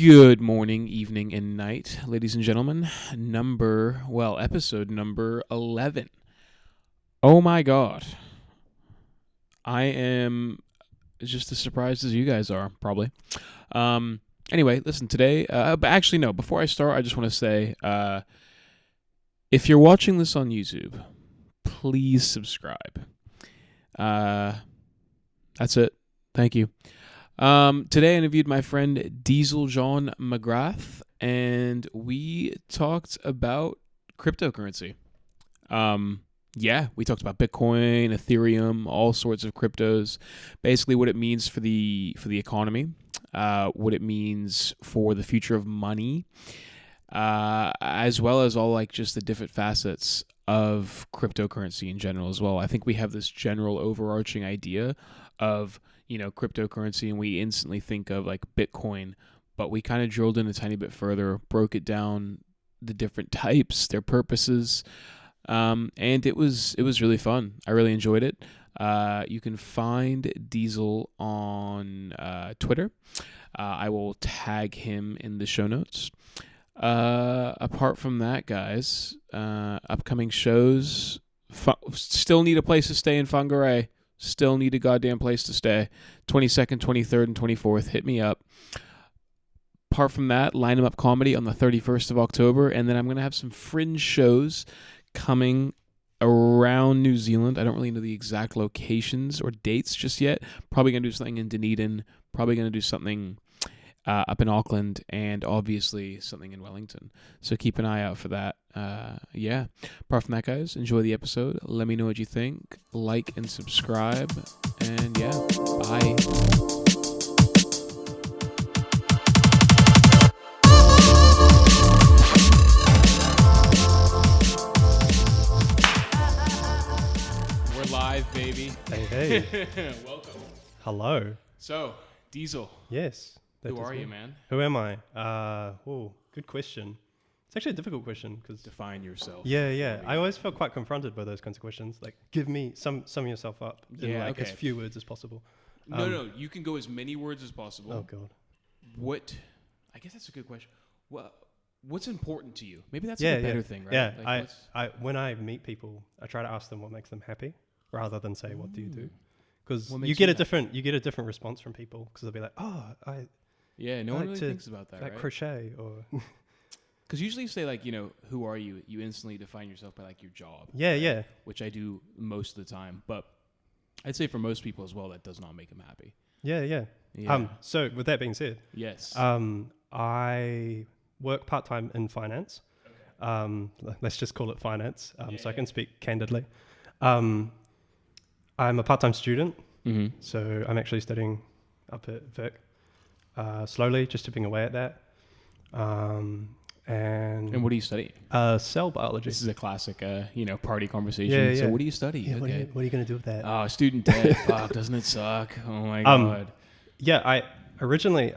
Good morning, evening, and night, ladies and gentlemen. Episode number 11. Oh my God. I am just as surprised as you guys are, probably. Anyway, listen, today, before I start, I just want to say, if you're watching this on YouTube, please subscribe. That's it. Thank you. Today I interviewed my friend Diesel John McGrath, and we talked about cryptocurrency. We talked about Bitcoin, Ethereum, all sorts of cryptos, basically what it means for the economy, what it means for the future of money, as well as all just the different facets of cryptocurrency in general as well. I think we have this general overarching idea of cryptocurrency, and we instantly think of Bitcoin, but we kind of drilled in a tiny bit further, broke it down, the different types, their purposes, and it was really fun. I really enjoyed it. You can find Diesel on Twitter. I will tag him in the show notes. Apart from that, guys, upcoming shows, still need a place to stay in Whangarei. Still need a goddamn place to stay. 22nd, 23rd, and 24th. Hit me up. Apart from that, Line 'em Up Comedy on the 31st of October. And then I'm going to have some fringe shows coming around New Zealand. I don't really know the exact locations or dates just yet. Probably going to do something in Dunedin. Probably going to do something up in Auckland, and obviously something in Wellington. So keep an eye out for that. Apart from that, guys, enjoy the episode. Let me know what you think. Like and subscribe. And bye. We're live, baby. Hey. Welcome. Hello. So, Diesel. Yes. Who are you, man? Who am I? Good question. It's actually a difficult question because define yourself. Yeah. I always feel quite confronted by those kinds of questions. Like, give me sum yourself up in as few words as possible. No. You can go as many words as possible. Oh God. I guess that's a good question. What's important to you? Maybe that's a better thing, right? Yeah. I when I meet people, I try to ask them what makes them happy, rather than say what do you do, because you get a different response from people, because they'll be like, no one really thinks about that, right? Crochet or. Because usually you say who are you? You instantly define yourself by your job. Yeah, right? yeah. Which I do most of the time, but I'd say for most people as well, that does not make them happy. Yeah. So with that being said, yes. I work part-time in finance. Okay. Let's just call it finance, so I can speak candidly. I'm a part-time student, so I'm actually studying up at Vic, slowly, just chipping away at that. And what are you studying? Cell biology. This is a classic, party conversation. So what do you study? Yeah, okay. What are you going to do with that? Oh, student debt. Fuck, doesn't it suck? Oh my God. Yeah, I originally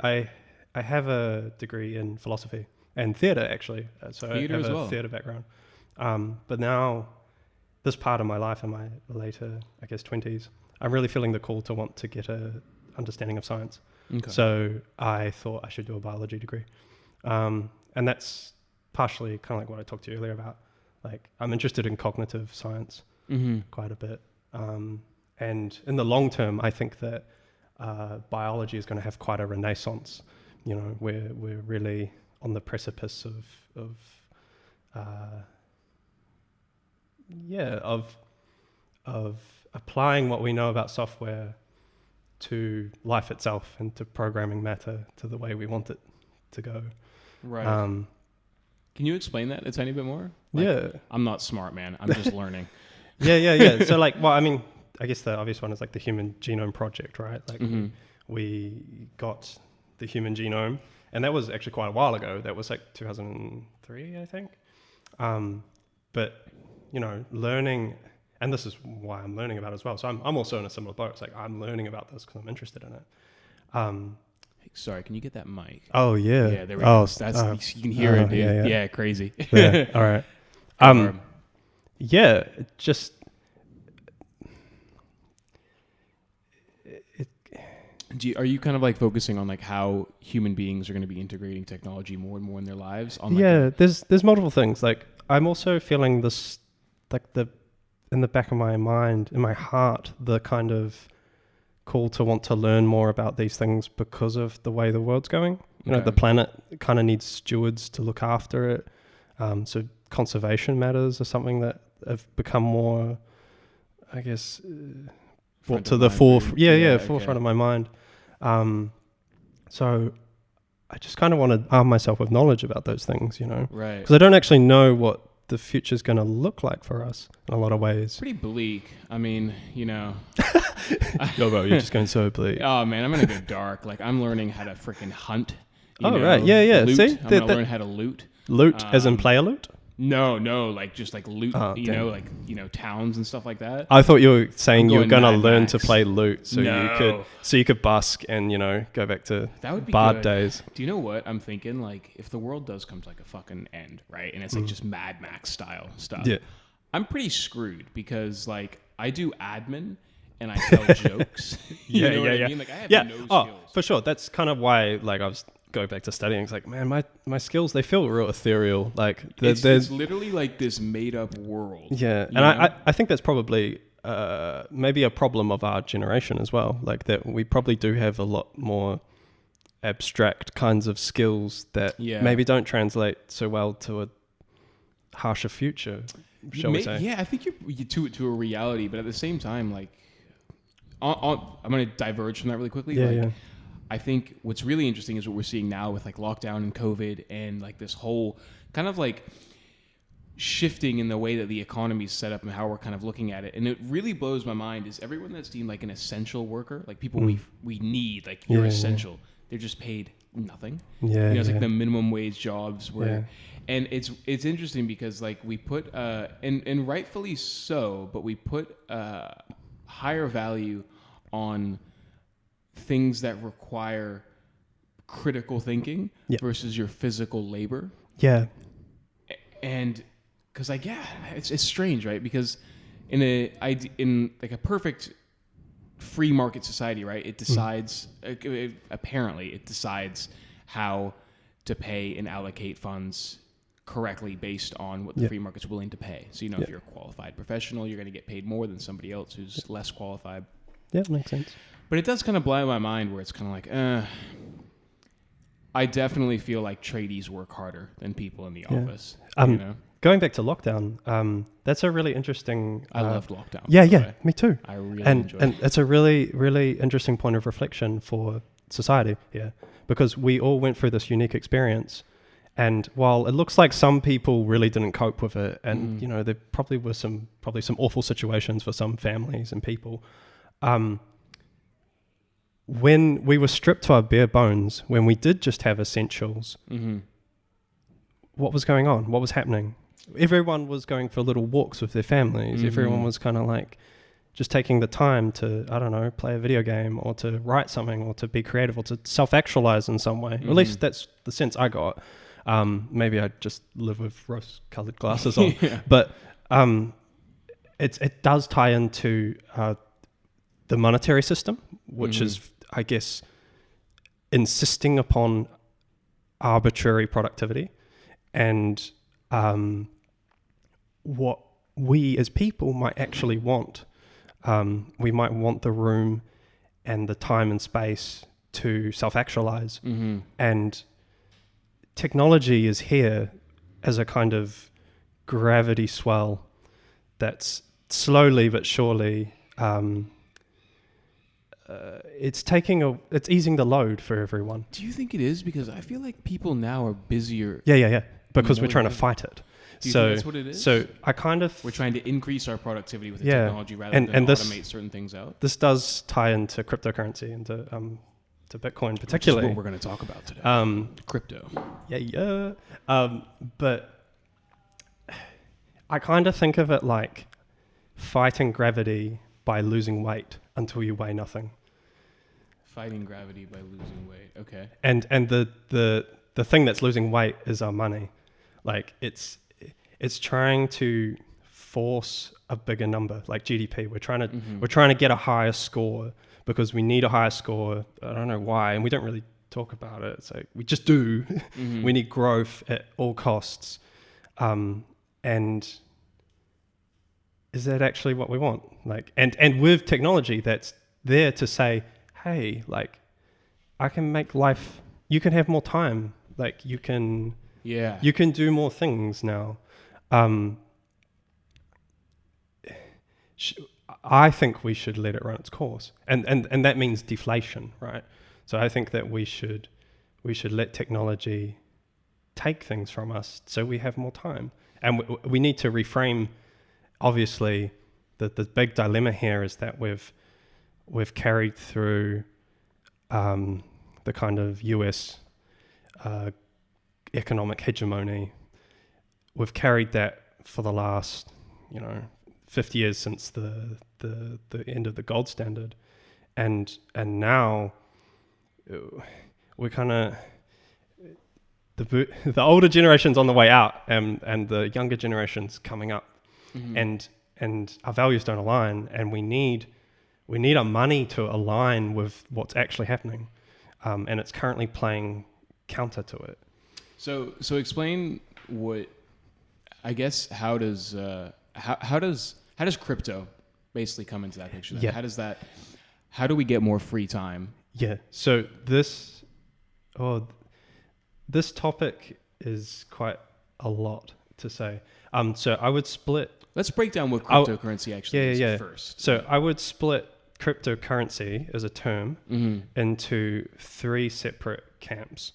have a degree in philosophy and theatre, actually. So theatre I have a theatre background. But now, this part of my life, in my later, 20s, I'm really feeling the call to want to get a understanding of science. Okay. So I thought I should do a biology degree. And that's partially kind of like what I talked to you earlier about. I'm interested in cognitive science quite a bit. And in the long term, I think that biology is going to have quite a renaissance. We're really on the precipice of applying what we know about software to life itself and to programming matter to the way we want it to go. Right. Can you explain that a tiny bit more? I'm not smart, man. I'm just learning. Yeah. So I guess the obvious one is the Human Genome Project, right? We got the human genome, and that was actually quite a while ago. That was 2003, I think. But learning, and this is why I'm learning about it as well. So I'm also in a similar boat. It's I'm learning about this because I'm interested in it. Sorry, can you get that mic? Oh yeah. Yeah, there we go. You can hear it, dude. Yeah, crazy. Yeah. All right. Are you kind of like focusing on like how human beings are going to be integrating technology more and more in their lives? On There's multiple things. Like I'm also feeling this, like in the back of my mind, in my heart, the kind of call to want to learn more about these things because of the way the world's going. You know, the planet kind of needs stewards to look after it. So conservation matters are something that have become more, I guess, brought to the forefront. Forefront of my mind. So I just kind of want to arm myself with knowledge about those things, you know, right? Because I don't actually know what the future's going to look like for us in a lot of ways. Pretty bleak. I mean, you know. Yo, bro, you're just going so bleak. Oh man, I'm gonna go dark. Like I'm learning how to freaking hunt. Right, yeah. Loot. See, I'm gonna learn how to loot. Loot, as in player loot? No, like just like loot. Damn. Like towns and stuff like that. I thought you were saying you were going to Mad learn Max. to play loot, so No. you could busk and go back to That would be bard good. days. Do you know what I'm thinking? Like if the world does come to like a fucking end, right? And it's like just Mad Max style stuff. Yeah. I'm pretty screwed because like I do admin and I tell jokes. You know what I mean? Like I have no skills. For sure. That's kind of why I was going back to studying. It's like, man, my skills, they feel real ethereal. Like it's literally like this made up world. Yeah. And I think that's probably maybe a problem of our generation as well. Like that we probably do have a lot more abstract kinds of skills that maybe don't translate so well to a harsher future, shall we say. Yeah, I think you're to a reality, but at the same time, like, I'm going to diverge from that really quickly. Yeah. I think what's really interesting is what we're seeing now with like lockdown and COVID and like this whole kind of like shifting in the way that the economy is set up and how we're kind of looking at it. And it really blows my mind is everyone that's deemed like an essential worker, like people we need, like you're essential. They're just paid nothing. It's like the minimum wage jobs where, and it's interesting because like we put, and rightfully so, but we put higher value on things that require critical thinking versus your physical labor. Yeah. And because like, it's strange, right? Because in like a perfect free market society, right? It decides, apparently it decides how to pay and allocate funds correctly based on what the free market's willing to pay. So, if you're a qualified professional, you're going to get paid more than somebody else who's less qualified. Yeah, makes sense. But it does kind of blow my mind where it's kind of like, I definitely feel like tradies work harder than people in the office. Going back to lockdown, that's a really interesting... I loved lockdown. Yeah, me too. I really enjoyed it. And it's a really, really interesting point of reflection for society here, because we all went through this unique experience. And while it looks like some people really didn't cope with it, and there probably were some awful situations for some families and people, when we were stripped to our bare bones, when we did just have essentials, what was going on? What was happening? Everyone was going for little walks with their families. Everyone was kind of like just taking the time to, I don't know, play a video game or to write something or to be creative or to self-actualize in some way. Or at least that's the sense I got. Maybe I just live with rose-colored glasses on. But it does tie into the monetary system, which is, I guess, insisting upon arbitrary productivity and what we as people might actually want. We might want the room and the time and space to self-actualize. And technology is here as a kind of gravity swell that's slowly but surely it's easing the load for everyone. Do you think it is? Because I feel like people now are busier. Yeah. Because we're trying to fight it. Do you think that's what it is? So we're trying to increase our productivity with the technology rather than automate certain things out. This does tie into cryptocurrency and to Bitcoin particularly. Which is what we're going to talk about today. Crypto. But I kind of think of it like fighting gravity by losing weight until you weigh nothing. Fighting gravity by losing weight. Okay. And the thing that's losing weight is our money. Like it's trying to force a bigger number, like GDP. We're trying to get a higher score because we need a higher score. I don't know why, and we don't really talk about it. So we just do. Mm-hmm. We need growth at all costs. And is that actually what we want? Like, and with technology that's there to say, hey, like, I can make life, you can have more time. Like, you can do more things now. I think we should let it run its course. And that means deflation, right? So I think that we should let technology take things from us so we have more time. And we need to reframe, obviously, the big dilemma here is that we've carried through the kind of US economic hegemony. We've carried that for the last, 50 years since the end of the gold standard. And now we're kind of, the older generation's on the way out, and the younger generation's coming up, mm-hmm. and our values don't align, and we need our money to align with what's actually happening, and it's currently playing counter to it. So explain what, I guess, how does crypto basically come into that picture? Then? Yeah. How do we get more free time? Yeah. So this topic is quite a lot to say. So I would split. Let's break down what cryptocurrency actually is first. So I would split cryptocurrency as a term mm-hmm. into 3 separate camps.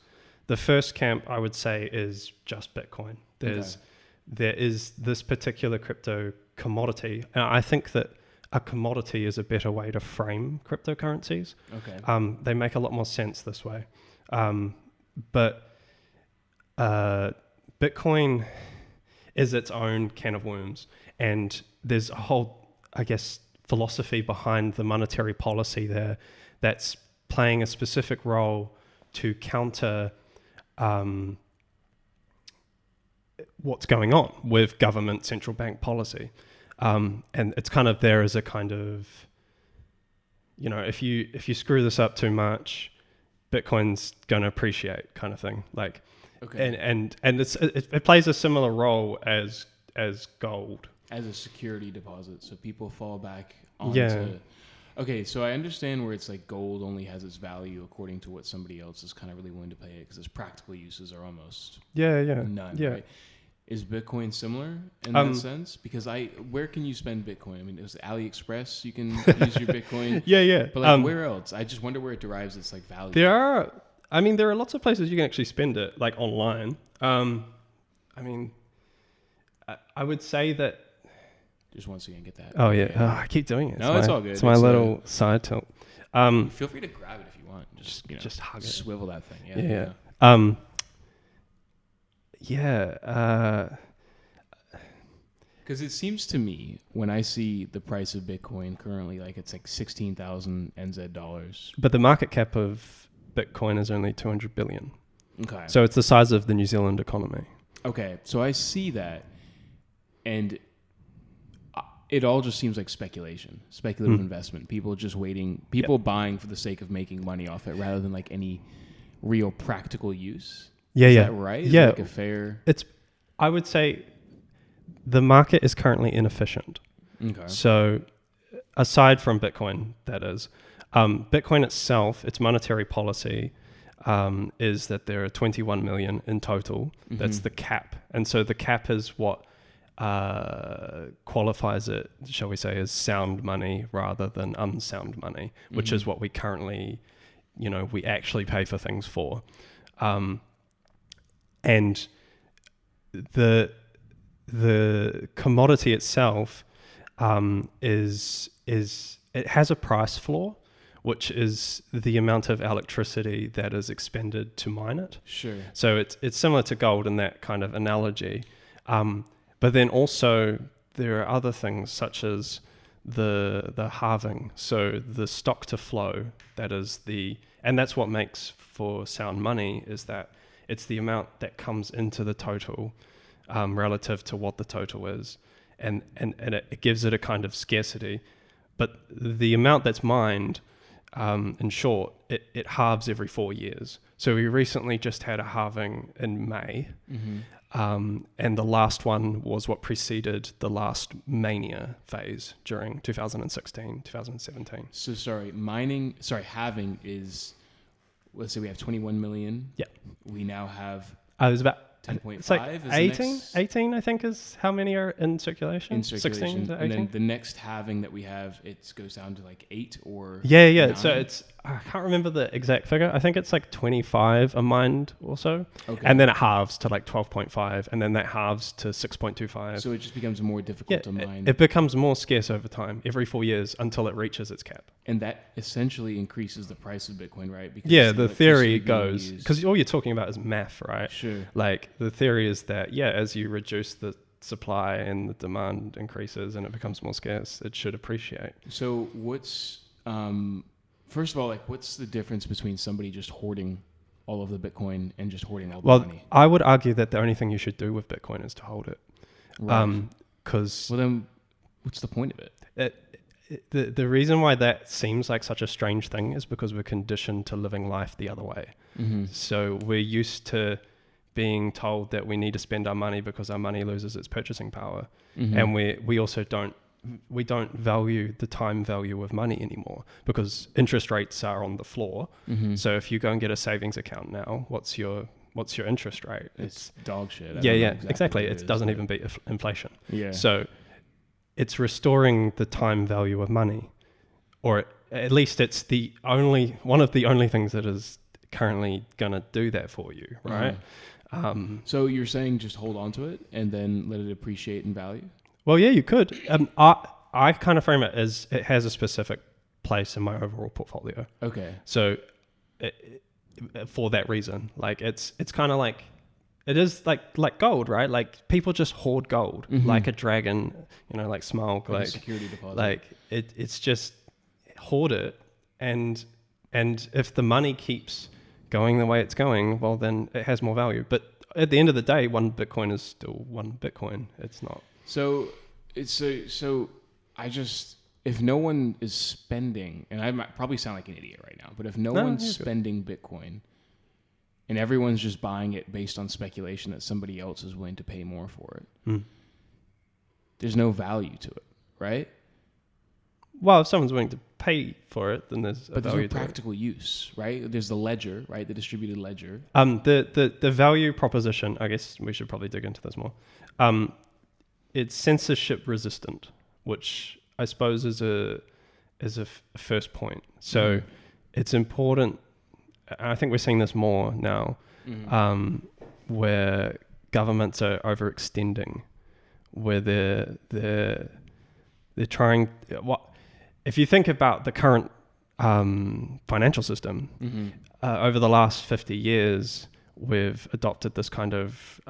The first camp I would say is just Bitcoin. There is this particular crypto commodity, and I think that a commodity is a better way to frame cryptocurrencies. Okay. They make a lot more sense this way. But Bitcoin is its own can of worms, and there's a whole, I guess, philosophy behind the monetary policy there that's playing a specific role to counter what's going on with government central bank policy. And it's kind of there as a kind of, if you screw this up too much, Bitcoin's going to appreciate kind of thing. Like, okay. And it plays a similar role as gold. As a security deposit. So people fall back onto... Yeah. Okay, so I understand where it's like gold only has its value according to what somebody else is kind of really willing to pay it, because its practical uses are almost none, right? Is Bitcoin similar in that sense? Because where can you spend Bitcoin? I mean, it was AliExpress. You can use your Bitcoin. Yeah. But like, where else? I just wonder where it derives its like value. There are lots of places you can actually spend it, like online. I would say that. Just once again, get that. Oh yeah. Oh, I keep doing it. No, it's all good. It's my little side tilt. Feel free to grab it if you want. Just hug it. Swivel that thing. Yeah. Because it seems to me, when I see the price of Bitcoin currently, like it's like 16,000 NZ dollars. But the market cap of Bitcoin is only 200 billion. Okay. So it's the size of the New Zealand economy. Okay. So I see that, and it all just seems like speculative investment. People just waiting, buying for the sake of making money off it rather than like any real practical use. Is that right? Is like a fair... I would say the market is currently inefficient. Okay. So aside from Bitcoin, that is, Bitcoin itself, its monetary policy is that there are 21 million in total. Mm-hmm. That's the cap. And so the cap is what qualifies it, shall we say, as sound money rather than unsound money, which mm-hmm. is what we currently, we actually pay for things for. And the commodity itself is it has a price floor, which is the amount of electricity that is expended to mine it. Sure. So it's similar to gold in that kind of analogy. But then also there are other things such as the halving. So the stock to flow, and that's what makes for sound money, is that it's the amount that comes into the total relative to what the total is. And it gives it a kind of scarcity. But the amount that's mined in short, it halves every 4 years. So we recently just had a halving in May. And the last one was what preceded the last mania phase during 2016, 2017. So halving is, let's say we have 21 million. Yeah. We now have It was about 10.5. It's like 18, I think, is how many are in circulation. In circulation. 16 to 18. And then the next halving that we have, it goes down to like 8 or Yeah. 9. So I can't remember the exact figure. I think it's like 25 a mined or so. Okay. And then it halves to like 12.5, and then that halves to 6.25. So it just becomes more difficult to mine. It becomes more scarce over time, every 4 years, until it reaches its cap. And that essentially increases the price of Bitcoin, right? Because the theory goes, because all you're talking about is math, right? Sure. Like the theory is that, as you reduce the supply and the demand increases and it becomes more scarce, it should appreciate. So what's, first of all, like what's the difference between somebody just hoarding all of the Bitcoin and just hoarding all the money? Well, I would argue that the only thing you should do with Bitcoin is to hold it. Right. Because well, then what's the point of it? The reason why that seems like such a strange thing is because we're conditioned to living life the other way. So we're used to being told that we need to spend our money because our money loses its purchasing power. And we also don't value the time value of money anymore because interest rates are on the floor. So if you go and get a savings account now, what's your interest rate? It's dog shit. Exactly. It doesn't even beat inflation. Yeah. So it's restoring the time value of money, or at least it's one of the only things that is currently going to do that for you, right? So you're saying just hold on to it and then let it appreciate in value? Well, yeah, you could. I kind of frame it as it has a specific place in my overall portfolio. Okay. So for that reason, like it's kind of like, it is like gold, right? Like people just hoard gold, like a dragon, like Smaug, like a security deposit. Like it's just hoard it, and if the money keeps going the way it's going, well then it has more value. But at the end of the day, one Bitcoin is still one Bitcoin. It's not. So if no one is spending, and I might probably sound like an idiot right now, but if no one's spending Bitcoin and everyone's just buying it based on speculation that somebody else is willing to pay more for it, there's no value to it, right? Well, if someone's willing to pay for it, then there's a value to it. But there's no practical use, right? There's the ledger, right? The distributed ledger. The value proposition, I guess we should probably dig into this more. It's censorship resistant, which I suppose is a first point. So it's important. I think we're seeing this more now, where governments are overextending, where they're trying. If you think about the current financial system, over the last 50 years, we've adopted this kind of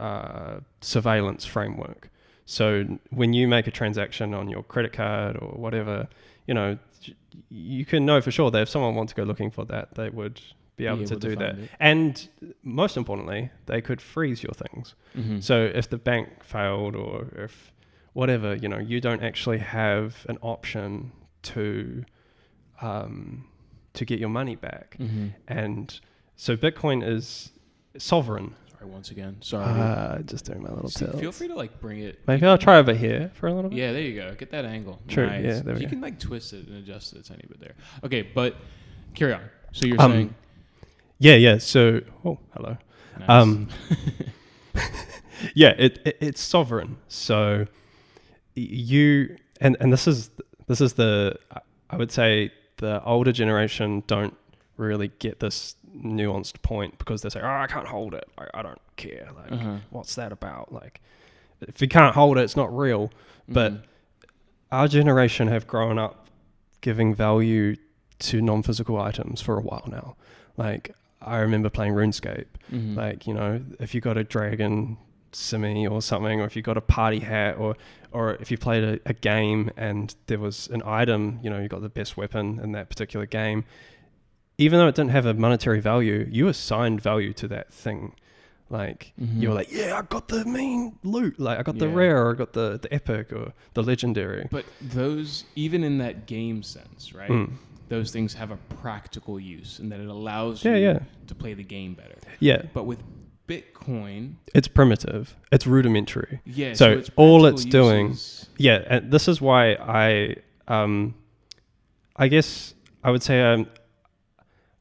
surveillance framework. So when you make a transaction on your credit card or whatever, you can know for sure that if someone wants to go looking for that, they would be able to do that. And most importantly, they could freeze your things. So if the bank failed or if whatever, you don't actually have an option to get your money back. And so Bitcoin is sovereign. Sorry, once again. Sorry. Just doing my little tilt. Feel free to bring it. Maybe I'll try over here for a little bit. Yeah, there you go. Get that angle. True. Nice. Yeah, there we go. You can twist it and adjust it a tiny bit there. Okay, but carry on. So you're saying. Yeah. So, hello. Nice. Yeah, it's sovereign. So you and this is I would say the older generation don't really get this nuanced point because they say, I can't hold it. I don't care. Like, what's that about? Like, if you can't hold it, it's not real. But our generation have grown up giving value to non-physical items for a while now. Like, I remember playing RuneScape. Like, if you got a dragon simi or something, or if you got a party hat, or if you played a game and there was an item, you got the best weapon in that particular game, even though it didn't have a monetary value, you assigned value to that thing. Like, you were like, I got the main loot. Like, I got the rare, or I got the epic, or the legendary. But those, even in that game sense, right? those things have a practical use and that it allows Yeah, you yeah. to play the game better. Yeah. But with Bitcoin, It's primitive. It's rudimentary. yeah. So it's all practical it's doing, uses. yeah, and this is why I guess I would say I'm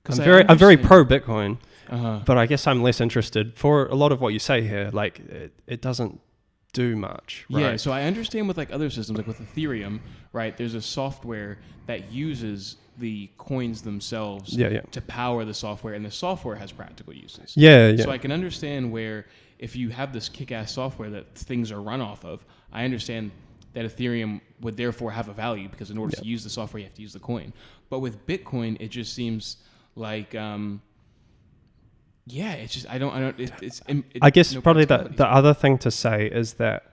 'Cause I very understand- pro Bitcoin, Uh-huh. but I guess I'm less interested for a lot of what you say here. Like it doesn't do much, right? Yeah, so I understand with like other systems, like with Ethereum, right? There's a software that uses the coins themselves Yeah. to power the software, and the software has practical uses. Yeah. So I can understand where if you have this kick-ass software that things are run off of, I understand that Ethereum would therefore have a value because in order to use the software, you have to use the coin. But with Bitcoin, it just seems like, it's just I guess no probably practicality. the other thing to say is that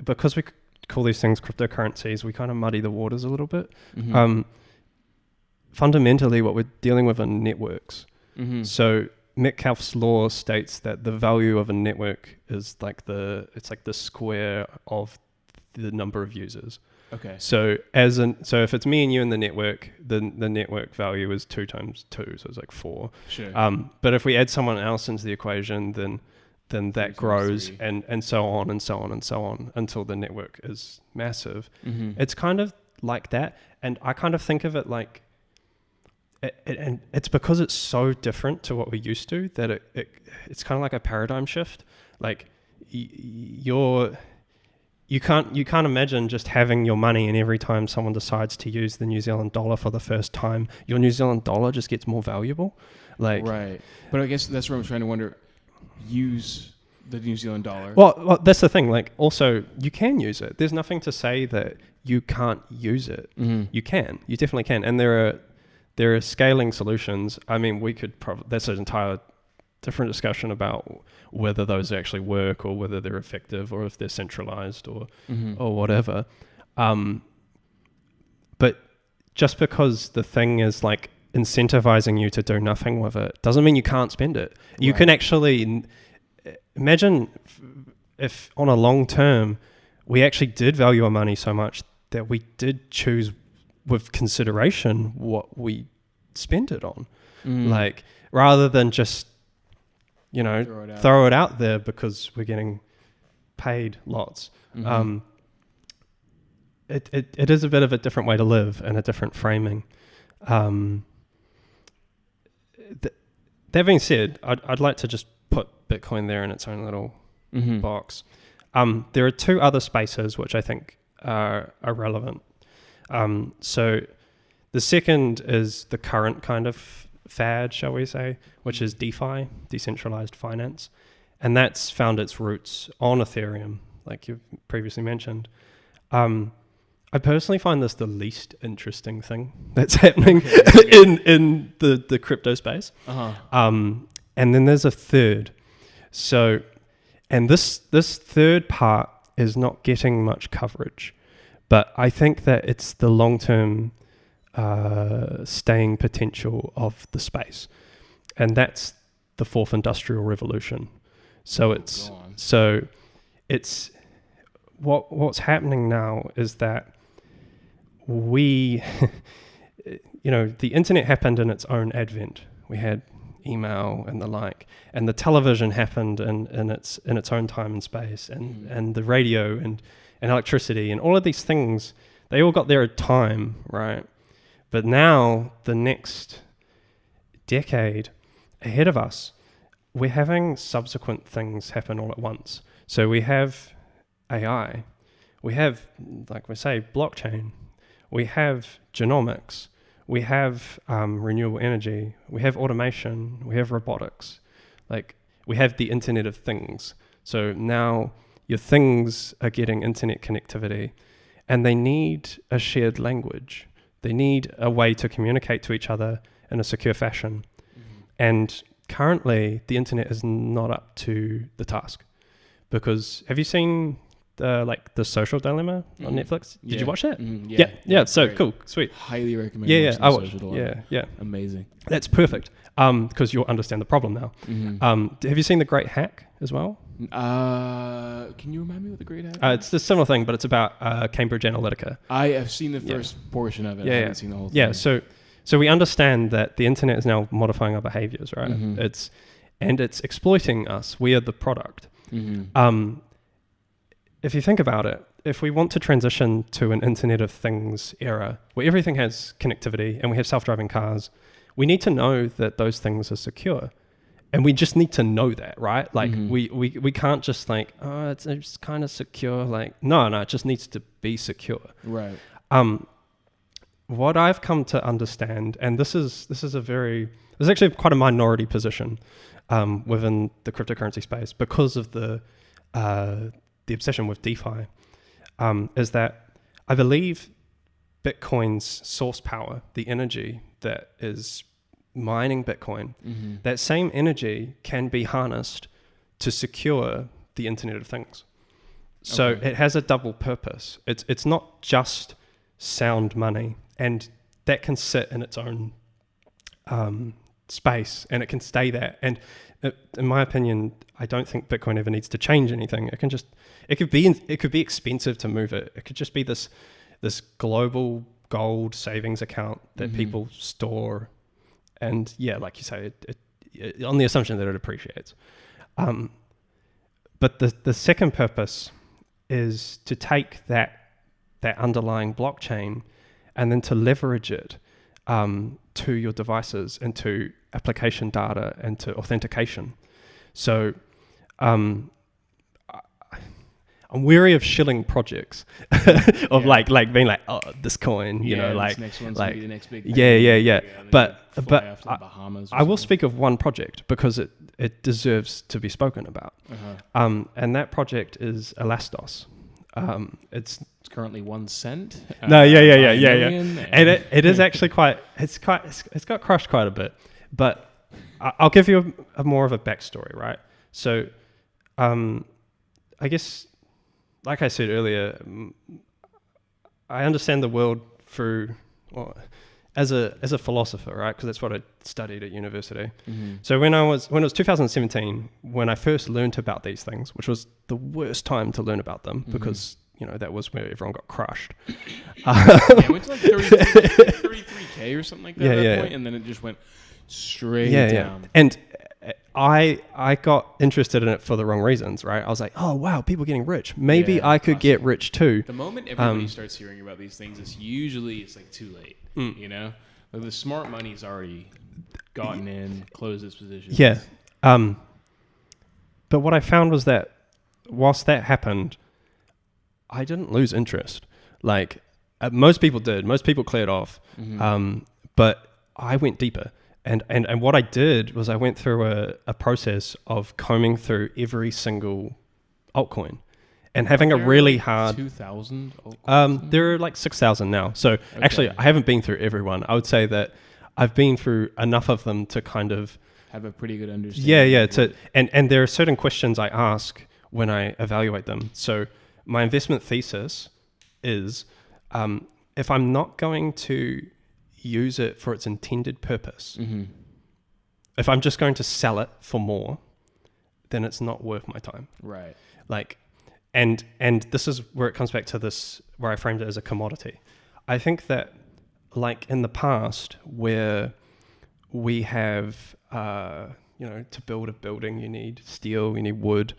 because we call these things cryptocurrencies, we kind of muddy the waters a little bit. Mhm. Fundamentally, what we're dealing with are networks. Mhm. So Metcalfe's law states that the value of a network is like the square of the number of users. Okay. So if it's me and you in the network, the network value is 2 times 2, so it's like 4. Sure. But if we add someone else into the equation, then that grows 3. and so on and so on and so on until the network is massive. Mhm. It's kind of like that, and I kind of think of it like, and it's because it's so different to what we're used to that it's kind of like a paradigm shift. Like you can't imagine just having your money and every time someone decides to use the New Zealand dollar for the first time, your New Zealand dollar just gets more valuable. Like right. But I guess that's where I'm trying to wonder, use the New Zealand dollar. Well, that's the thing. Like, also, you can use it. There's nothing to say that you can't use it. Mm-hmm. You can. You definitely can. And there are scaling solutions. I mean, we could probably... That's an entire different discussion about whether those actually work or whether they're effective or if they're centralized or whatever. But just because the thing is like incentivizing you to do nothing with it doesn't mean you can't spend it. You can actually... Imagine if on a long term, we actually did value our money so much that we did choose with consideration what we spent it on. Like, rather than just, throw it out there because we're getting paid lots. It is a bit of a different way to live and a different framing. That being said, I'd like to just put Bitcoin there in its own little box. There are 2 other spaces which I think are relevant. So the second is the current kind of fad, shall we say, which is DeFi, decentralized finance. And that's found its roots on Ethereum, like you've previously mentioned. I personally find this the least interesting thing that's happening in the crypto space. And then there's a third. So, and this third part is not getting much coverage, but I think that it's the long-term staying potential of the space, and that's the 4th industrial revolution. So it's what's happening now is that we, the internet happened in its own advent. We had email and the like, and the television happened in its own time and space, and the radio and electricity and all of these things, they all got their time, right? But now the next decade ahead of us, we're having subsequent things happen all at once. So we have AI, we have, like we say, blockchain, we have genomics, we have renewable energy, we have automation, we have robotics, like we have the Internet of Things. So now your things are getting internet connectivity, and they need a shared language. They need a way to communicate to each other in a secure fashion. And currently, the internet is not up to the task. Because have you seen the Social Dilemma on Netflix? Did you watch that? Yeah. So great. Cool, sweet. Highly recommend. Yeah. I watched. Yeah. Amazing. That's perfect. Because you'll understand the problem now. Have you seen The Great Hack as well? Can you remind me what The Great Hack is? It's a similar thing, but it's about Cambridge Analytica. I have seen the first portion of it. I haven't seen the whole thing. Yeah. So So we understand that the internet is now modifying our behaviors, right? Mm-hmm. It's exploiting us. We are the product. Mm-hmm. If you think about it, if we want to transition to an Internet of Things era where everything has connectivity and we have self-driving cars, we need to know that those things are secure. And we just need to know that, right? Like we can't just like, oh, it's kind of secure. Like, no, it just needs to be secure. Right. What I've come to understand, and this is actually quite a minority position within the cryptocurrency space because of the obsession with DeFi, is that I believe Bitcoin's source power, the energy that is mining Bitcoin, that same energy can be harnessed to secure the Internet of Things. So it has a double purpose. It's not just sound money, and that can sit in its own space, and it can stay there. And in my opinion, I don't think Bitcoin ever needs to change anything. It could be expensive to move it. It could just be this global gold savings account that people store. And yeah, like you say, it on the assumption that it appreciates. But the second purpose is to take that underlying blockchain and then to leverage it to your devices and to application data and to authentication. So I'm weary of shilling projects of like being like, oh, this coin, you know, like, this next one's like gonna be the next big thing. yeah. But Bahamas I will speak of one project because it deserves to be spoken about. And that project is Elastos. It's currently 1 cent. Yeah. And it is actually it's got crushed quite a bit. But I'll give you a more of a backstory, right? So, I guess, like I said earlier, I understand the world through, as a philosopher, right? Because that's what I studied at university. So when it was 2017, when I first learned about these things, which was the worst time to learn about them because, you know, that was where everyone got crushed. It went to like 33K or something like that at that point, and then it just went straight down. And I got interested in it for the wrong reasons, right? I was like, oh, wow, people getting rich. Maybe I could get rich too. The moment everybody starts hearing about these things, it's like too late, you know? Like the smart money's already gotten in, closed its position. Yeah. But what I found was that whilst that happened, I didn't lose interest. Like most people did. Most people cleared off. But I went deeper. And what I did was I went through a process of combing through every single altcoin and having a really hard... 2,000 altcoins? There are like 6,000 now. So actually, I haven't been through everyone. I would say that I've been through enough of them to kind of... have a pretty good understanding. Yeah. And there are certain questions I ask when I evaluate them. So my investment thesis is if I'm not going to use it for its intended purpose, if I'm just going to sell it for more, then it's not worth my time. Right. Like, and this is where it comes back to this, where I framed it as a commodity. I think that like in the past where we have, to build a building, you need steel, you need wood,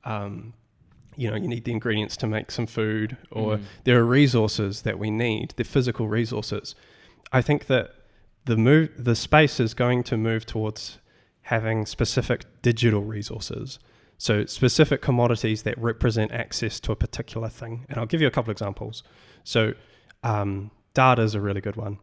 you need the ingredients to make some food, or there are resources that we need, the physical resources. I think that the space is going to move towards having specific digital resources. So specific commodities that represent access to a particular thing. And I'll give you a couple examples. So data is a really good one.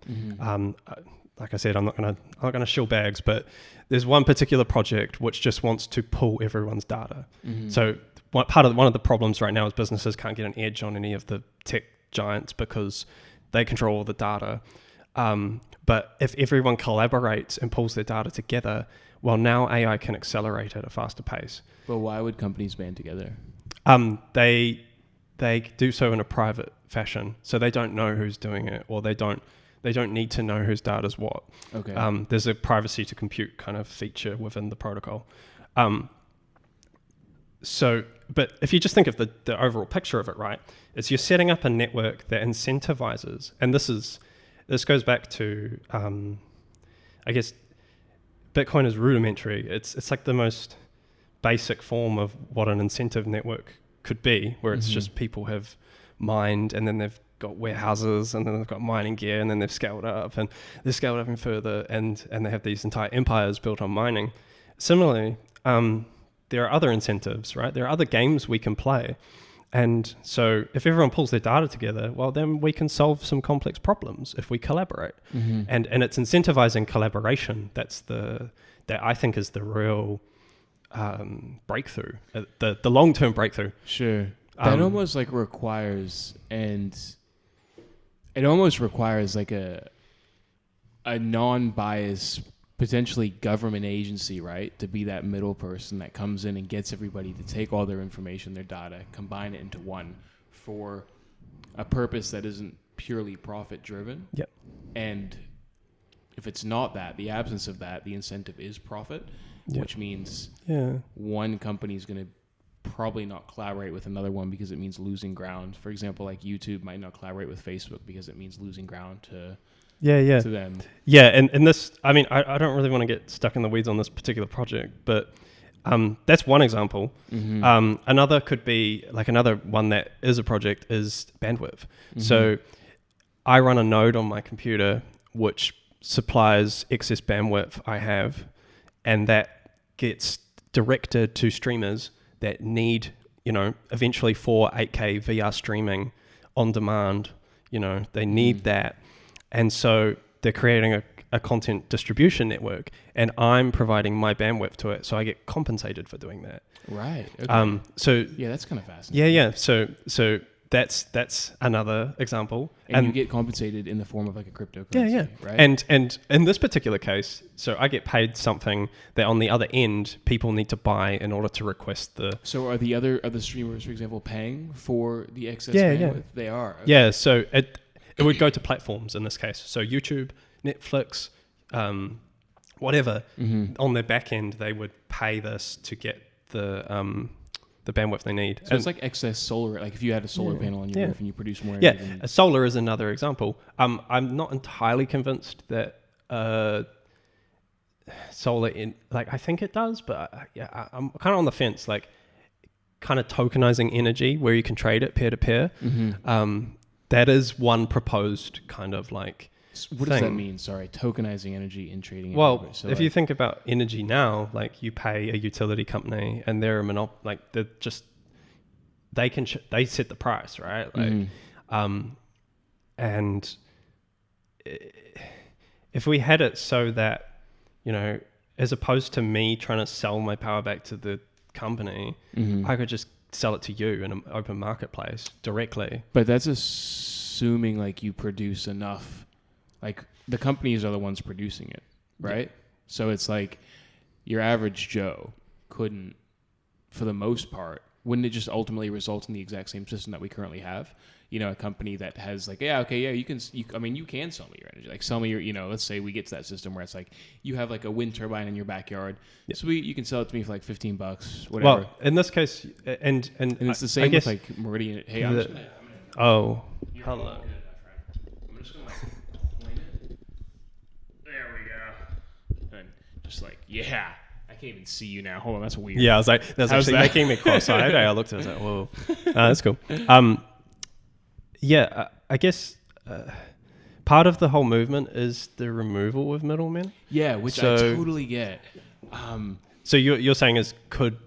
Like I said, I'm not gonna shill bags, but there's one particular project which just wants to pull everyone's data. So one of the problems right now is businesses can't get an edge on any of the tech giants because they control all the data. But if everyone collaborates and pulls their data together, well, now AI can accelerate at a faster pace. But why would companies band together? They do so in a private fashion, so they don't know who's doing it, or they don't need to know whose data's what. Okay. There's a privacy to compute kind of feature within the protocol. But if you just think of the overall picture of it, right, it's you're setting up a network that incentivizes, and this is this goes back to, I guess, Bitcoin is rudimentary. It's like the most basic form of what an incentive network could be, where it's just people have mined and then they've got warehouses and then they've got mining gear and then they've scaled up and they've scaled up even further and they have these entire empires built on mining. Similarly, there are other incentives, right? There are other games we can play. And so if everyone pulls their data together, well, then we can solve some complex problems if we collaborate. And it's incentivizing collaboration. That I think is the real breakthrough, the long-term breakthrough. Sure. That almost like requires, and it almost requires like a non-biased, potentially government agency, right, to be that middle person that comes in and gets everybody to take all their information, their data, combine it into one for a purpose that isn't purely profit-driven. Yep. And if it's not that, the absence of that, the incentive is profit, which means one company is going to probably not collaborate with another one because it means losing ground. For example, like YouTube might not collaborate with Facebook because it means losing ground to them. Yeah, and this, I mean, I don't really want to get stuck in the weeds on this particular project, but that's one example. Another could be, like another one that is a project is bandwidth. So I run a node on my computer which supplies excess bandwidth I have, and that gets directed to streamers that need, eventually 8K VR streaming on demand. They need that. And so they're creating a content distribution network, and I'm providing my bandwidth to it, so I get compensated for doing that. Right. Okay. So yeah, that's kind of fascinating. Yeah. So that's another example. And you get compensated in the form of like a cryptocurrency. Right. And in this particular case, so I get paid something that on the other end people need to buy in order to request the. So are the other streamers, for example, paying for the excess bandwidth? Yeah. They are. Okay. Yeah. So it would go to platforms in this case. So YouTube, Netflix, whatever. On their back end, they would pay this to get the bandwidth they need. So it's like excess solar. Like if you had a solar panel on your roof and you produce more energy. Yeah, solar is another example. I'm not entirely convinced that solar I think it does, but I'm kind of on the fence. Like, kind of tokenizing energy where you can trade it peer to peer. That is one proposed kind of like. What does that mean? Sorry, tokenizing energy and trading. Well, so if you think about energy now, like you pay a utility company, and they're a they're just they set the price, right? Like, and if we had it so that as opposed to me trying to sell my power back to the company, I could just sell it to you in an open marketplace directly. But that's assuming like you produce enough. Like the companies are the ones producing it, right? Yeah. So it's like your average Joe couldn't, for the most part, wouldn't it just ultimately result in the exact same system that we currently have? A company that has like, you can sell me your energy. Like sell me your, let's say we get to that system where it's like you have like a wind turbine in your backyard. Yeah. Sweet, you can sell it to me for like $15, whatever. Well, in this case, and it's the same with like Meridian. Hey, I'm just gonna hello. I can't even see you now. Hold on, that's weird. Yeah, I was like, that's actually making me cross-eyed. I looked at it, I was like, whoa. That's cool. I guess part of the whole movement is the removal of middlemen. Yeah, which I totally get. So you're saying could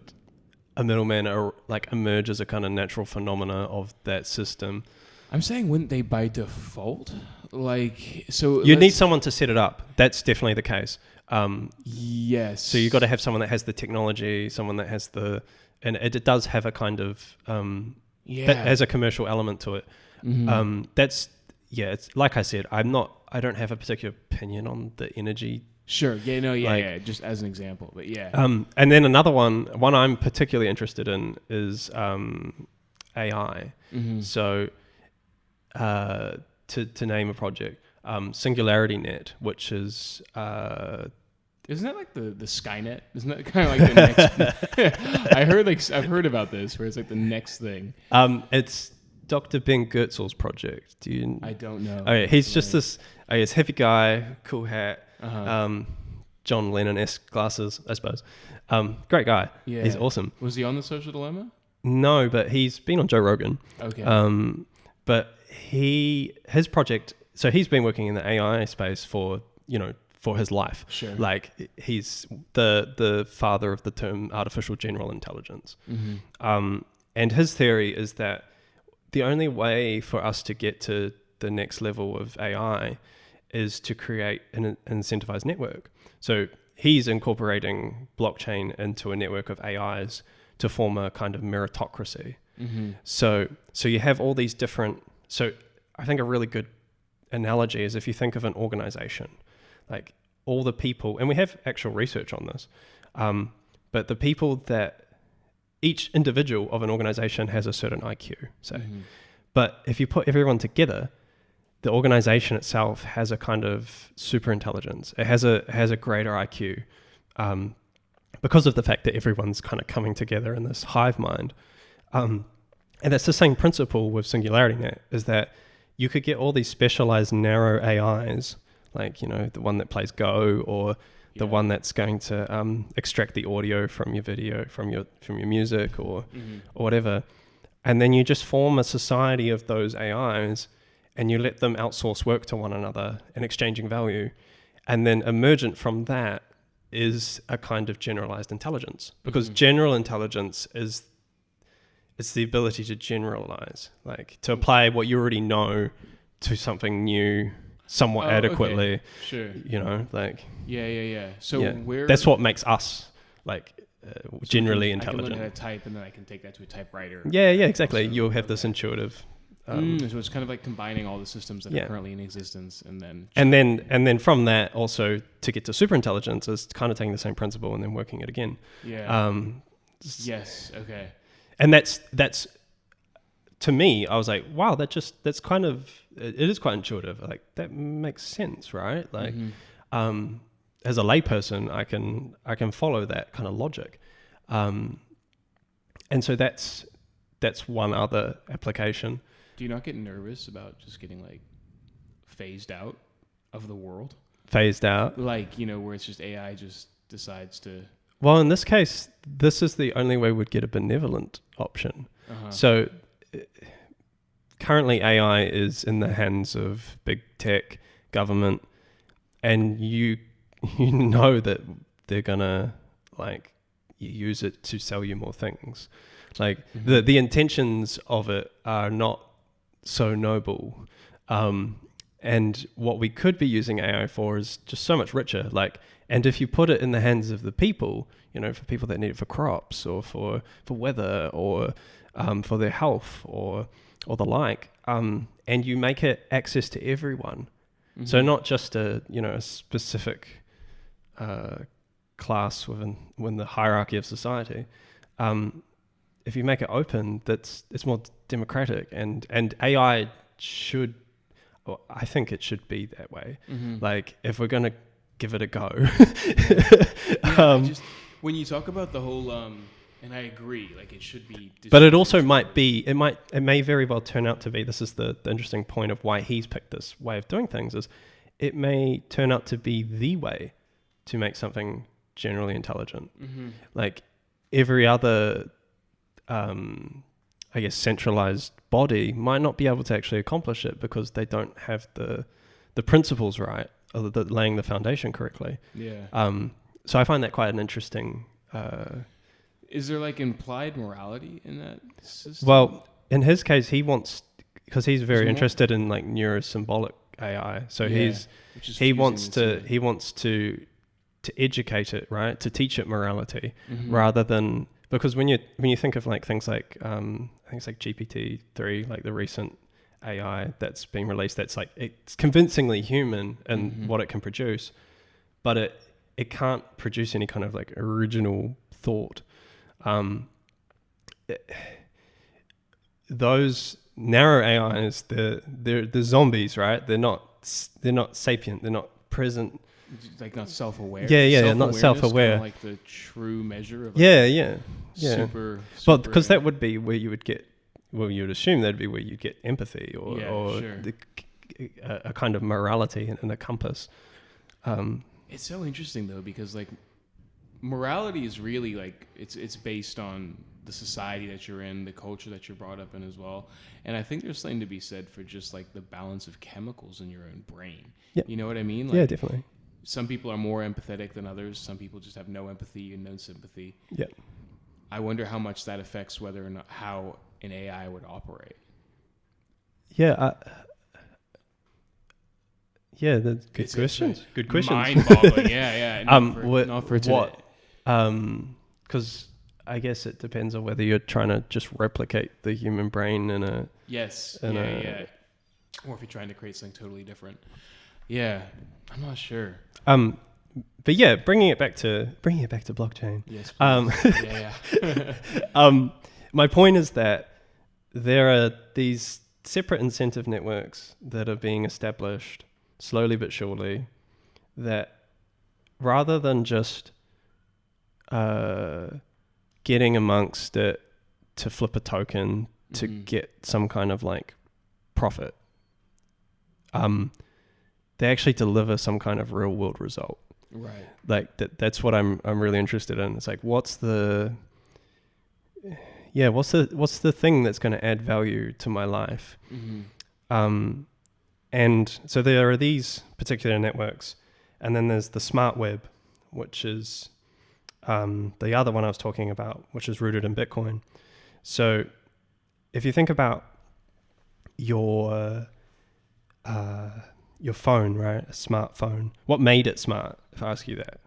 a middleman emerge as a kind of natural phenomena of that system? I'm saying wouldn't they by default? So you need someone to set it up. That's definitely the case. Yes. So you've got to have someone that has the technology, someone that has and it does have a kind of that has a commercial element to it. It's like I said, I don't have a particular opinion on the energy. Sure. Yeah. Just as an example, but yeah. And then another one I'm particularly interested in is AI. So to name a project, Singularity Net, which is isn't that like the Skynet? Isn't that kind of like the next? I've heard about this where it's like the next thing. It's Dr. Ben Goertzel's project? Do you? I don't know. Oh, yeah, he's just this. Oh, he's hippie guy, cool hat, John Lennon-esque glasses, I suppose. Great guy. Yeah, he's awesome. Was he on The Social Dilemma? No, but he's been on Joe Rogan. Okay. But his project. So he's been working in the AI space for his life. Sure. Like he's the father of the term artificial general intelligence. Mm-hmm. And his theory is that the only way for us to get to the next level of AI is to create an incentivized network. So he's incorporating blockchain into a network of AIs to form a kind of meritocracy. Mm-hmm. So you have all these different. So I think a really good analogy is if you think of an organization, like all the people, and we have actual research on this, but the people that each individual of an organization has a certain IQ, say. Mm-hmm. But if you put everyone together, the organization itself has a kind of super intelligence. It has a greater IQ because of the fact that everyone's kind of coming together in this hive mind. And that's the same principle with SingularityNet, is that you could get all these specialized narrow AIs, like, the one that plays Go, or the one that's going to extract the audio from your video, from your music, or whatever. And then you just form a society of those AIs, and you let them outsource work to one another and exchanging value. And then emergent from that is a kind of generalized intelligence, because general intelligence is the ability to generalize, like to apply what you already know to something new somewhat adequately. Okay. Sure. Yeah. So that's what makes us generally intelligent. I can learn how to type, and then I can take that to a typewriter. Yeah, exactly. You'll have this intuitive. So it's kind of like combining all the systems that are currently in existence, and then from that also to get to super intelligence is kind of taking the same principle and then working it again. Yeah. Yes. Okay. And that's to me, I was like, wow, that's kind of, it is quite intuitive. Like that makes sense, right? Like, as a layperson, I can follow that kind of logic. And so that's one other application. Do you not get nervous about just getting phased out of the world? Phased out? Where it's just AI just decides to... Well, in this case, this is the only way we'd get a benevolent option. So currently AI is in the hands of big tech, government, and you know that they're gonna use it to sell you more things. The intentions of it are not so noble. And what we could be using AI for is just so much richer. And if you put it in the hands of the people, for people that need it for crops or for weather or for their health or the like, and you make it access to everyone. So not just a specific class within the hierarchy of society. If you make it open, it's more democratic, and AI should. I think it should be that way. If we're going to give it a go. When you talk about the whole, and I agree, it should be. But it also might be. It may very well turn out to be. This is the interesting point of why he's picked this way of doing things. Is it may turn out to be the way to make something generally intelligent. Every other, I guess, centralized body might not be able to actually accomplish it because they don't have the principles right, or laying the foundation correctly. Yeah. So I find that quite an interesting. Is there implied morality in that system? Well, in his case, he wants, because he's very interested in neurosymbolic AI. So he wants to educate it, right, to teach it morality, rather than, because when you think of things like GPT-3, the recent AI that's being released, that's it's convincingly human in what it can produce, but it can't produce any kind of original thought. Those narrow AIs, they're zombies, right? They're not sapient. They're not present. Not self-aware. Yeah, they're not self-aware. Kind of the true measure of yeah. Super. Well, because that would be where you would get well, you'd assume that'd be where you get empathy or sure. a kind of morality and a compass. It's so interesting though, because like morality is really like it's based on the society that you're in, the culture that you're brought up in as well. And I think there's something to be said for just like the balance of chemicals in your own brain. Yeah. You know what I mean? Like, yeah, definitely. Some people are more empathetic than others. Some people just have no empathy and no sympathy. Yeah. I wonder how much that affects whether or not how an AI would operate. Yeah. Yeah, that's good questions. Good questions. Mind-boggling. Yeah. Not for today. Because I guess it depends on whether you're trying to just replicate the human brain in a... Yes. Or if you're trying to create something totally different. Yeah. I'm not sure. But yeah, bringing it back to blockchain. Yes. My point is that there are these separate incentive networks that are being established slowly but surely, that rather than just getting amongst it to flip a token to get some kind of like profit, they actually deliver some kind of real world result. Right. Like that's what I'm really interested in. It's like, what's the thing that's going to add value to my life? And so there are these particular networks, and then there's the smart web, which is the other one I was talking about, which is rooted in Bitcoin. So if you think about your phone, right? A smartphone. What made it smart, if I ask you that?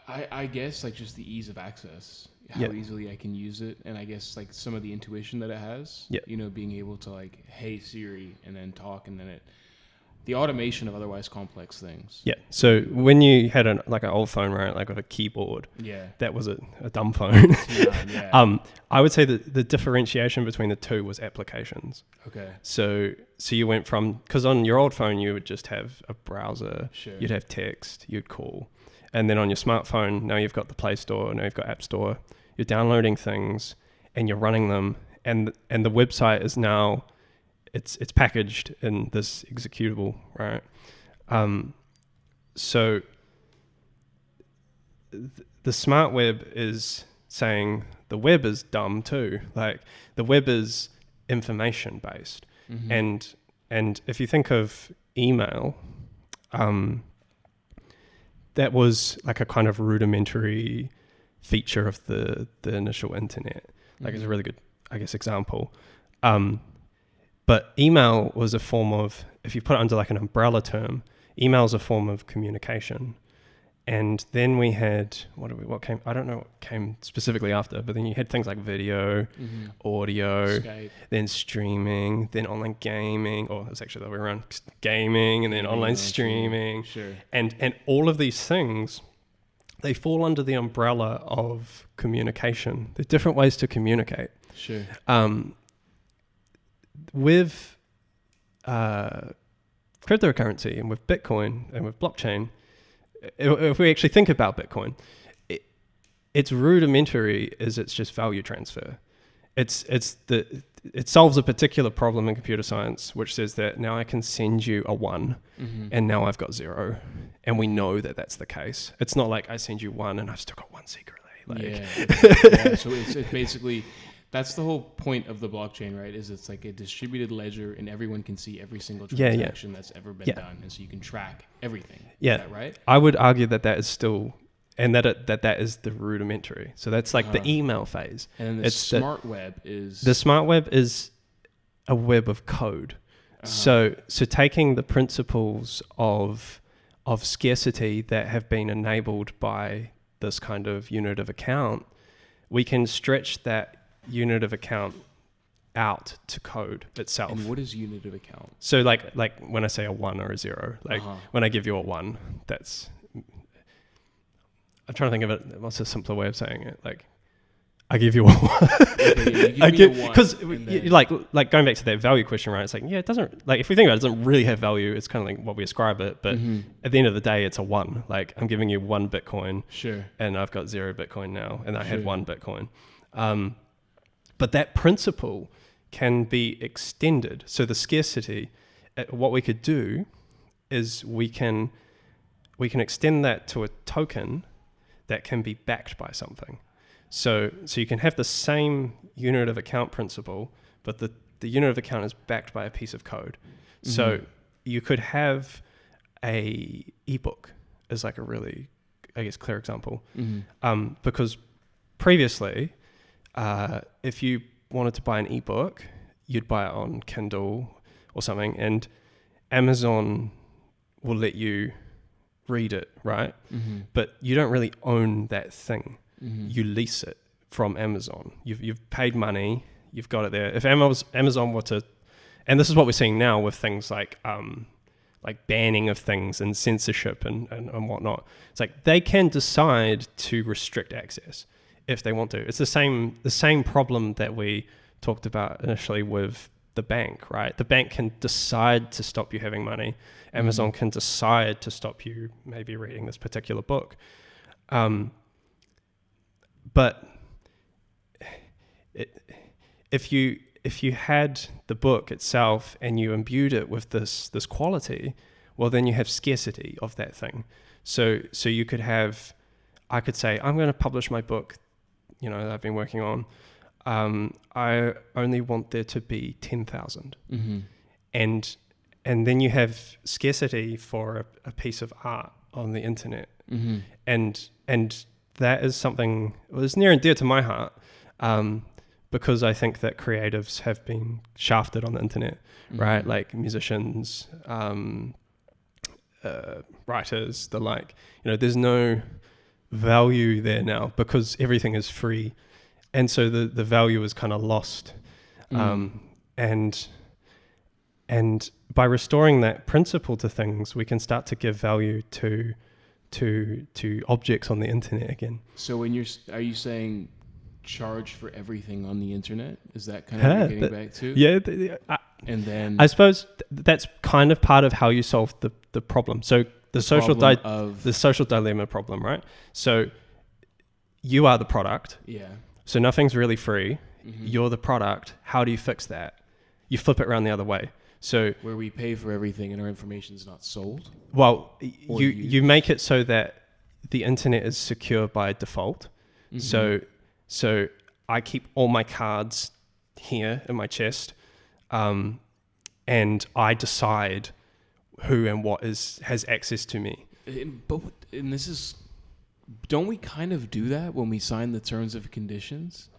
I guess like just the ease of access, how easily I can use it, and I guess like some of the intuition that it has. Yeah. You know, being able to like, hey Siri, and then talk, and then the automation of otherwise complex things. Yeah. So when you had an old phone, right, like with a keyboard, that was a dumb phone. I would say that the differentiation between the two was applications. Okay. So you went from, because on your old phone you would just have a browser, you'd have text, you'd call, and then on your smartphone now you've got the Play Store, now you've got App Store, you're downloading things and you're running them, and the website is now it's packaged in this executable, right? So the smart web is saying the web is dumb too. Like the web is information based, and if you think of email, that was like a kind of rudimentary feature of the initial internet. Like it's a really good, I guess, example. But email was a form of, if you put it under like an umbrella term, email is a form of communication. And then we had, I don't know what came specifically after, but then you had things like video, audio, Skype, then streaming, then online gaming, or it's actually the other way around, gaming, and then online streaming. Sure. And all of these things, they fall under the umbrella of communication. There's different ways to communicate. Sure. With cryptocurrency and with Bitcoin and with blockchain, if we actually think about Bitcoin, its rudimentary is it's just value transfer. It solves a particular problem in computer science, which says that now I can send you a 1 and now I've got 0, and we know that that's the case. It's not like I send you 1 and I've still got 1 secretly. So it's basically, that's the whole point of the blockchain, right? Is it's like a distributed ledger, and everyone can see every single transaction that's ever been done, and so you can track everything. Yeah, is that right? I would argue that is still, and that is the rudimentary. So that's like the email phase. And the smart web is a web of code. So taking the principles of scarcity that have been enabled by this kind of unit of account, we can stretch that unit of account out to code itself. And what is unit of account? So like when I say a 1 or a 0, like when I give you a 1, that's, I'm trying to think of it, what's a simpler way of saying it? Like I give you a 1. Because like going back to that value question, right? It's like, it doesn't, like if we think about it, it doesn't really have value. It's kind of like what we ascribe it, but at the end of the day, it's a 1. Like I'm giving you 1 Bitcoin, sure, and I've got 0 Bitcoin now, and I had 1 Bitcoin. But that principle can be extended. So the scarcity, what we could do is we can extend that to a token that can be backed by something. So you can have the same unit of account principle, but the unit of account is backed by a piece of code. Mm-hmm. So you could have a ebook as like a really, I guess, clear example. Mm-hmm. Because previously, if you wanted to buy an ebook, you'd buy it on Kindle or something, and Amazon will let you read it, right? Mm-hmm. But you don't really own that thing. Mm-hmm. You lease it from Amazon. You've paid money. You've got it there. If Amazon were to, and this is what we're seeing now with things like banning of things and censorship and whatnot. It's like they can decide to restrict access if they want to. It's the same problem that we talked about initially with the bank, right? The bank can decide to stop you having money. Amazon can decide to stop you maybe reading this particular book. But if you had the book itself and you imbued it with this quality, well, then you have scarcity of that thing. So you could have, I could say, I'm going to publish my book, that I've been working on. I only want there to be 10,000. Mm-hmm. And then you have scarcity for a piece of art on the internet. Mm-hmm. And that is something that is near and dear to my heart, because I think that creatives have been shafted on the internet, mm-hmm. right? Like musicians, writers, the like. There's no value there now because everything is free. And so the value is kind of lost. And by restoring that principle to things, we can start to give value to objects on the internet again. So are you saying charge for everything on the internet? Is that kind of what you're getting back to? Yeah. And then I suppose that's kind of part of how you solve the problem. So the social dilemma problem, right? So you are the product. Yeah. So nothing's really free. Mm-hmm. You're the product. How do you fix that? You flip it around the other way. So where we pay for everything and our information is not sold? Well, you make it so that the internet is secure by default. Mm-hmm. So I keep all my cards here in my chest, and I decide who and what has access to me. And this is, don't we kind of do that when we sign the terms of conditions?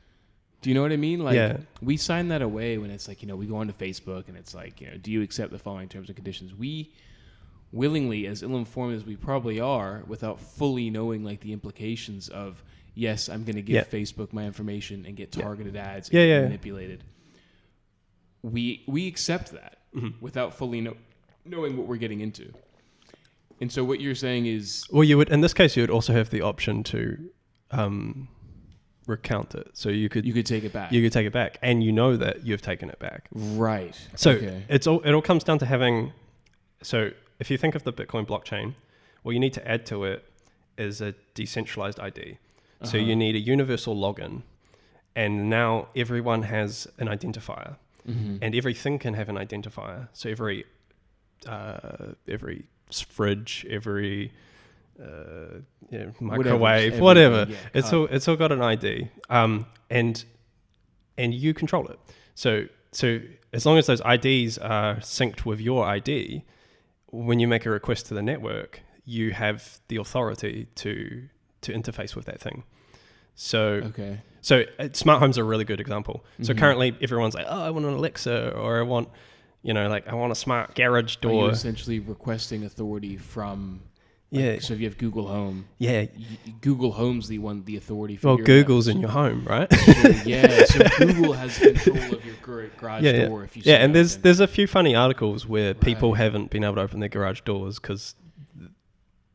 Do you know what I mean? Like, we sign that away when it's like, we go onto Facebook and it's like, do you accept the following terms and conditions? We willingly, as ill-informed as we probably are, without fully knowing like the implications of, yes, I'm going to give Facebook my information and get targeted ads and get manipulated. We accept that without fully knowing what we're getting into. And so what you're saying is... Well, you would, in this case, you would also have the option to recount it. So you could take it back. You could take it back, and that you've taken it back. Right. So it all comes down to having... So if you think of the Bitcoin blockchain, what you need to add to it is a decentralized ID. So you need a universal login, and now everyone has an identifier, and everything can have an identifier. So every fridge, every microwave, whatever, it's all got an ID, and you control it. So as long as those IDs are synced with your ID, when you make a request to the network, you have the authority to interface with that thing. So smart homes are a really good example. So currently everyone's like, oh, I want an Alexa, or I want, I want a smart garage door. Are you essentially requesting authority from... So if you have Google Home, Google Home's the authority for. Well, Google's in your home, right? So Google has control of your garage door. If you and there's a few funny articles where people haven't been able to open their garage doors because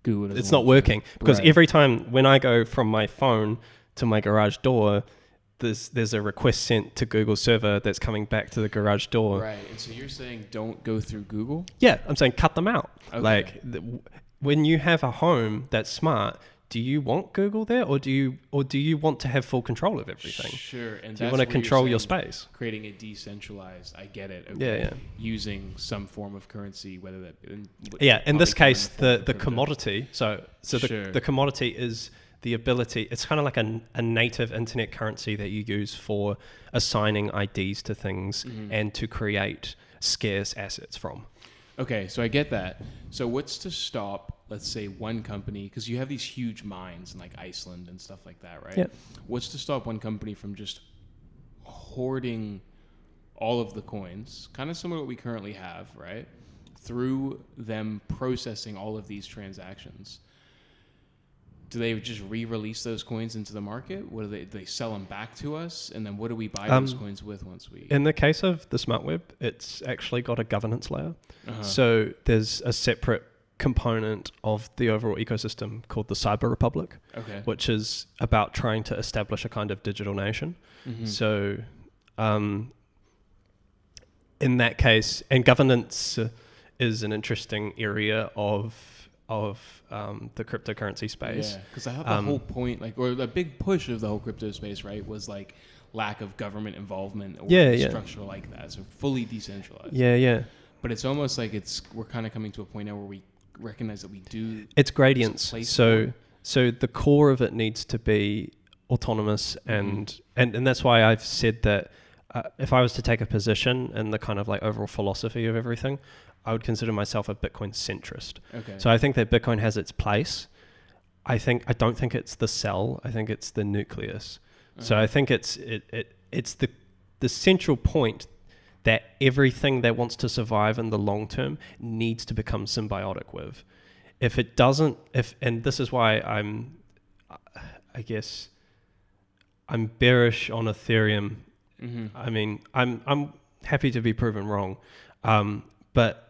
Google it's not working. Because every time when I go from my phone to my garage door, there's a request sent to Google server that's coming back to the garage door. Right, and so you're saying don't go through Google? Yeah, I'm saying cut them out. Okay. Like. When you have a home that's smart, do you want Google there, or do you want to have full control of everything? Sure. And do you want to control your space? Creating a decentralized, I get it. Okay. Yeah. Using some form of currency, whether that. In this case, the commodity. So Sure. the commodity is the ability. It's kind of like a native internet currency that you use for assigning IDs to things and to create scarce assets from. Okay, so I get that. So what's to stop, let's say, one company, because you have these huge mines in like Iceland and stuff like that, right? Yeah. What's to stop one company from just hoarding all of the coins, kind of similar to what we currently have, right? Through them processing all of these transactions. Do they just re-release those coins into the market? What do they sell them back to us? And then what do we buy those coins with once we... In the case of the smart web, it's actually got a governance layer. So there's a separate component of the overall ecosystem called the Cyber Republic, which is about trying to establish a kind of digital nation. So in that case, and governance is an interesting area of the cryptocurrency space. Yeah, because the whole point, like, or the big push of the whole crypto space, right, was like lack of government involvement or structure like that. So fully decentralized. Yeah. But it's almost like we're kind of coming to a point now where we recognize that we do. It's gradients. So the core of it needs to be autonomous, and that's why I've said that if I was to take a position in the kind of like overall philosophy of everything, I would consider myself a Bitcoin centrist. Okay. So I think that Bitcoin has its place. I don't think it's the cell. I think it's the nucleus. So I think it's the central point that everything that wants to survive in the long term needs to become symbiotic with. If it doesn't, and this is why I'm bearish on Ethereum. I mean, I'm happy to be proven wrong, but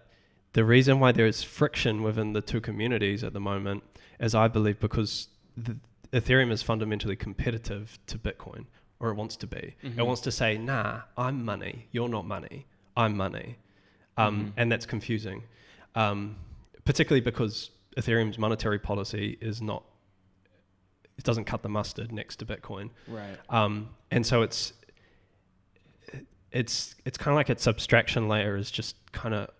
the reason why there is friction within the two communities at the moment is, I believe, because Ethereum is fundamentally competitive to Bitcoin, or it wants to be. It wants to say, nah, I'm money, you're not money, I'm money. And that's confusing, particularly because Ethereum's monetary policy it doesn't cut the mustard next to Bitcoin. Right. And so it's kind of like its abstraction layer is just kind of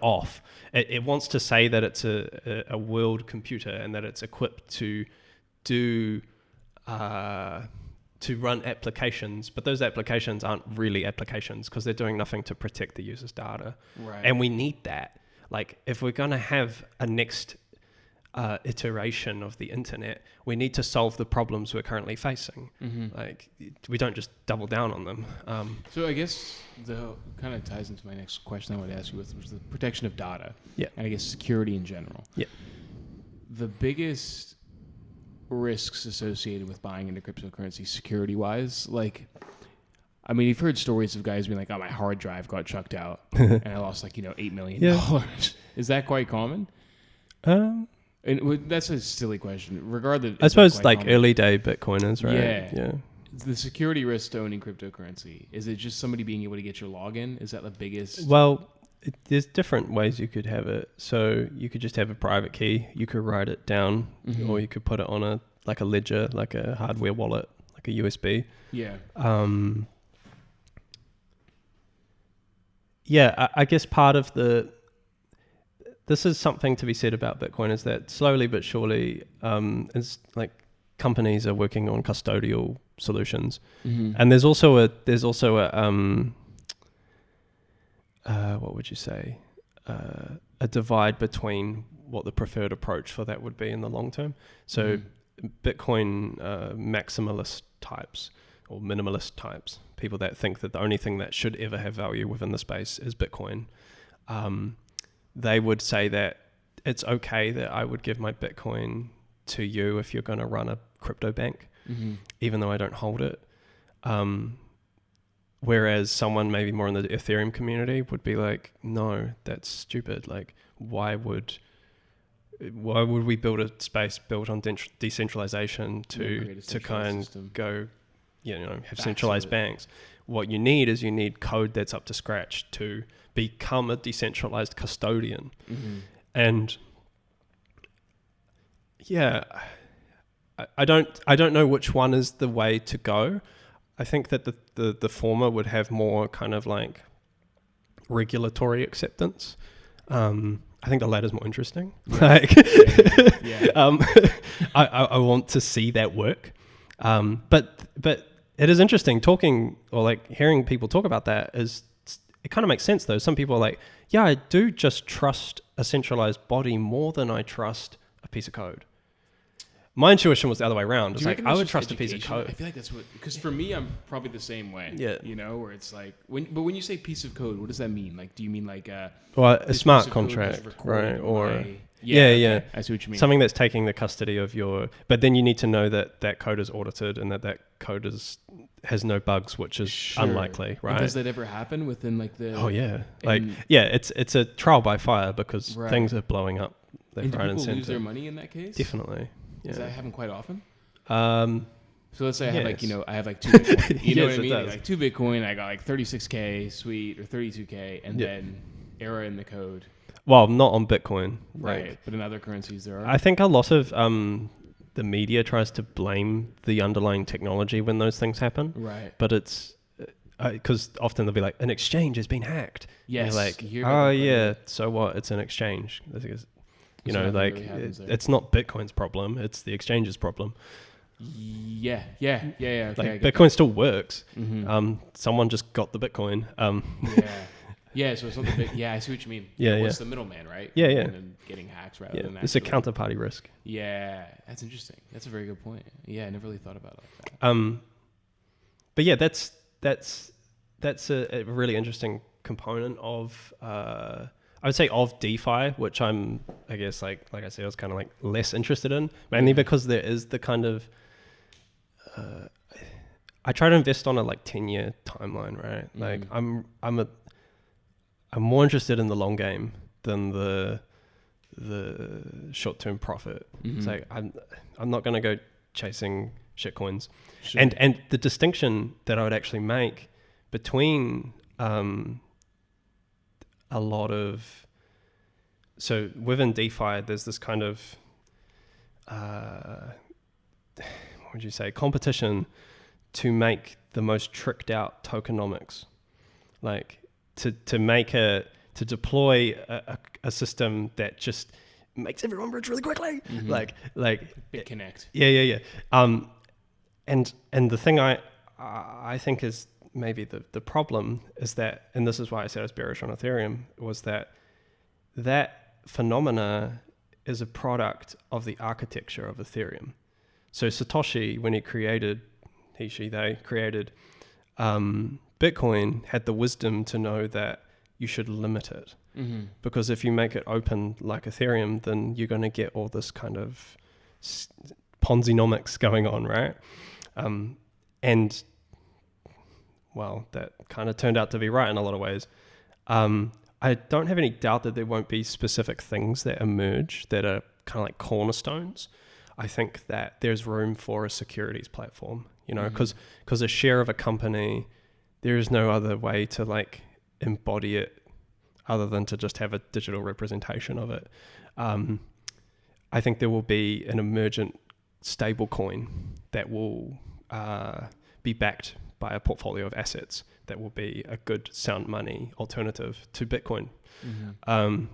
off. It wants to say that it's a world computer and that it's equipped to run applications, but those applications aren't really applications because they're doing nothing to protect the user's data. Right. And we need that. Like, if we're going to have a next iteration of the internet, we need to solve the problems we're currently facing. Like, we don't just double down on them. So I guess the kind of ties into my next question I wanted to ask you, was the protection of data. Yeah. And I guess security in general. Yeah. The biggest risks associated with buying into cryptocurrency security wise, like, I mean, you've heard stories of guys being like, oh, my hard drive got chucked out and I lost $8 million. Yeah. Is that quite common? And that's a silly question. Regardless, I suppose like common? Early day Bitcoiners, right? Yeah. The security risk to owning cryptocurrency, is it just somebody being able to get your login? Is that the biggest? Well, there's different ways you could have it. So you could just have a private key. You could write it down, or you could put it on a ledger, like a hardware wallet, like a USB. Yeah. I guess part of this is something to be said about Bitcoin, is that slowly but surely, it's like companies are working on custodial solutions, and there's also a what would you say, a divide between what the preferred approach for that would be in the long term. So Bitcoin maximalist types or minimalist types, people that think that the only thing that should ever have value within the space is Bitcoin, they would say that it's okay that I would give my Bitcoin to you if you're going to run a crypto bank, even though I don't hold it. Whereas someone maybe more in the Ethereum community would be like, no, that's stupid. Like, why would we build a space built on decentralization to kind of go, have centralized banks? What you need code that's up to scratch to become a decentralized custodian. And I don't know which one is the way to go. I think that the former would have more kind of like regulatory acceptance. I think the latter's more interesting. Like, I want to see that work. But it is interesting talking or like hearing people talk about that it kind of makes sense though. Some people are like, yeah, I do just trust a centralized body more than I trust a piece of code. My intuition was the other way around. It's like, I would trust education? A piece of code. I feel like that's what, because for me, I'm probably the same way. Yeah. You know, where it's like, when you say piece of code, what does that mean? Like, do you mean like a smart contract, right? Or yeah. I see what you mean. Something that's taking the custody of but then you need to know that code is audited and that code has no bugs, which is unlikely, right? And does that ever happen within like the? Oh yeah, it's a trial by fire because things are blowing up. And do people lose their money in that case? Definitely. Yeah. Does that happen quite often? So let's say I have like 2 Bitcoin. You know what I mean? Does. Like 2 Bitcoin, I got like 36K sweet or 32K, and then error in the code. Well, not on Bitcoin, right? But in other currencies there are. I think a lot of the media tries to blame the underlying technology when those things happen. Right. But it's because often they'll be like, an exchange has been hacked. Yes. And you're like, oh yeah, so what? It's an exchange. You know, like it's not Bitcoin's problem; it's the exchange's problem. Yeah. Okay, like Bitcoin still works. Mm-hmm. Someone just got the Bitcoin. Yeah. So it's not the big. Yeah, I see what you mean. What's the middleman, right? Yeah. And then getting hacked rather than it's a counterparty risk. Yeah, that's interesting. That's a very good point. Yeah, I never really thought about it like that. But yeah, that's a really interesting component of. I would say of DeFi, which I guess like I said, I was kind of like less interested in, mainly because there is the kind of, I try to invest on a like 10-year timeline, right? Mm-hmm. Like I'm more interested in the long game than the short-term profit. Mm-hmm. It's like I'm not going to go chasing shitcoins. Sure. And the distinction that I would actually make between a lot of, so within DeFi, there's this kind of, what would you say, competition to make the most tricked out tokenomics, like to deploy a system that just makes everyone rich really quickly, mm-hmm. like BitConnect. Yeah. And the thing I think is maybe the problem is that, and this is why I said I was bearish on Ethereum, was that phenomena is a product of the architecture of Ethereum. So Satoshi, when they created Bitcoin, had the wisdom to know that you should limit it. Mm-hmm. Because if you make it open like Ethereum, then you're going to get all this kind of Ponzi-nomics going on, right? And well, that kind of turned out to be right in a lot of ways. I don't have any doubt that there won't be specific things that emerge that are kind of like cornerstones. I think that there's room for a securities platform, you know, because a share of a company, there is no other way to like embody it other than to just have a digital representation of it. I think there will be an emergent stable coin that will be backed by a portfolio of assets that will be a good sound money alternative to Bitcoin. Mm-hmm.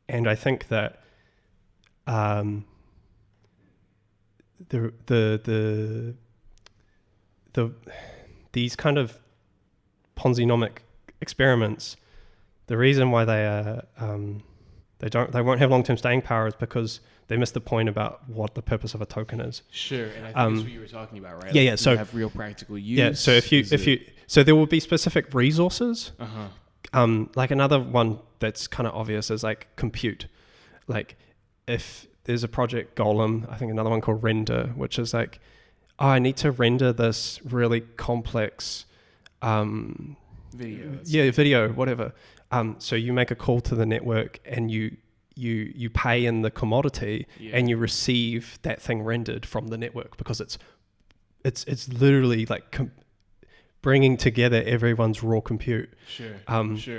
And I think that these kind of Ponzi-nomic experiments, the reason why they are they won't have long-term staying power is because they missed the point about what the purpose of a token is. Sure, and I think that's what you were talking about, right? Yeah. So have real practical use. Yeah. So so there will be specific resources. Like another one that's kind of obvious is like compute. Like if there's a project Golem, I think another one called Render, which is like, I need to render this really complex video, whatever. So you make a call to the network and you pay in the commodity and you receive that thing rendered from the network because it's literally like bringing together everyone's raw compute. Sure.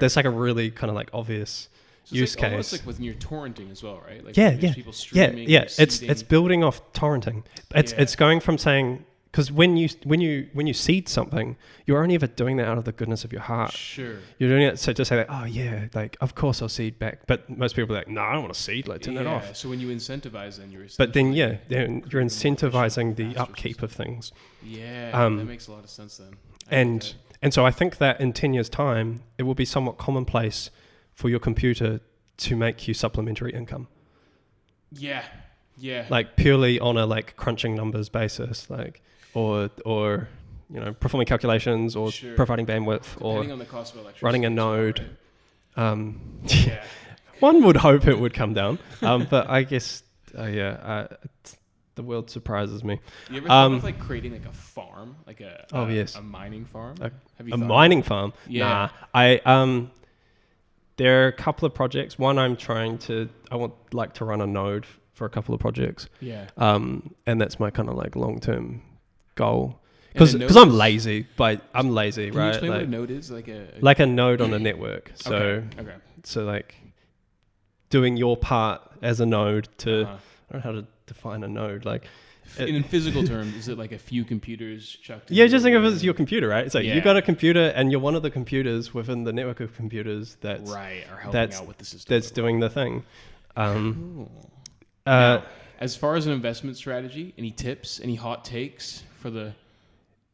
That's like a really kind of like obvious So use it's like, case. almost like when you're torrenting as well, right? Like Yeah, there's people streaming, yeah. It's seeding. building off torrenting. It's going from saying, because when you seed something, you're only ever doing that out of the goodness of your heart. Sure. You're doing it so to say that, oh yeah, like of course I'll seed back. But most people are like, no, I don't want to seed. Like turn that off. So when you incentivize, then you're. But then you're incentivizing the upkeep of things. Yeah, that makes a lot of sense then. And so I think that in 10 years' time, it will be somewhat commonplace for your computer to make you supplementary income. Yeah. Like purely on a like crunching numbers basis, like or performing calculations or providing bandwidth or on the cost of electricity, running a node. Right? Yeah. One would hope it would come down, but I guess the world surprises me. You ever thought of like creating like a farm, like a mining farm? Have you mining farm? Yeah. Nah. There are a couple of projects. One I want to run a node for a couple of projects. Yeah. And that's my kind of like long-term goal. Because I'm lazy, right? Can you explain like, what a node is? Like a node on a network. So, okay. So like doing your part as a node to, I don't know how to define a node. Like in physical terms, is it like a few computers chucked in? Yeah, just think of it as your computer, right? So you got a computer and you're one of the computers within the network of computers are helping out with the system. That's doing the thing. Cool. Now, as far as an investment strategy, any tips, any hot takes for the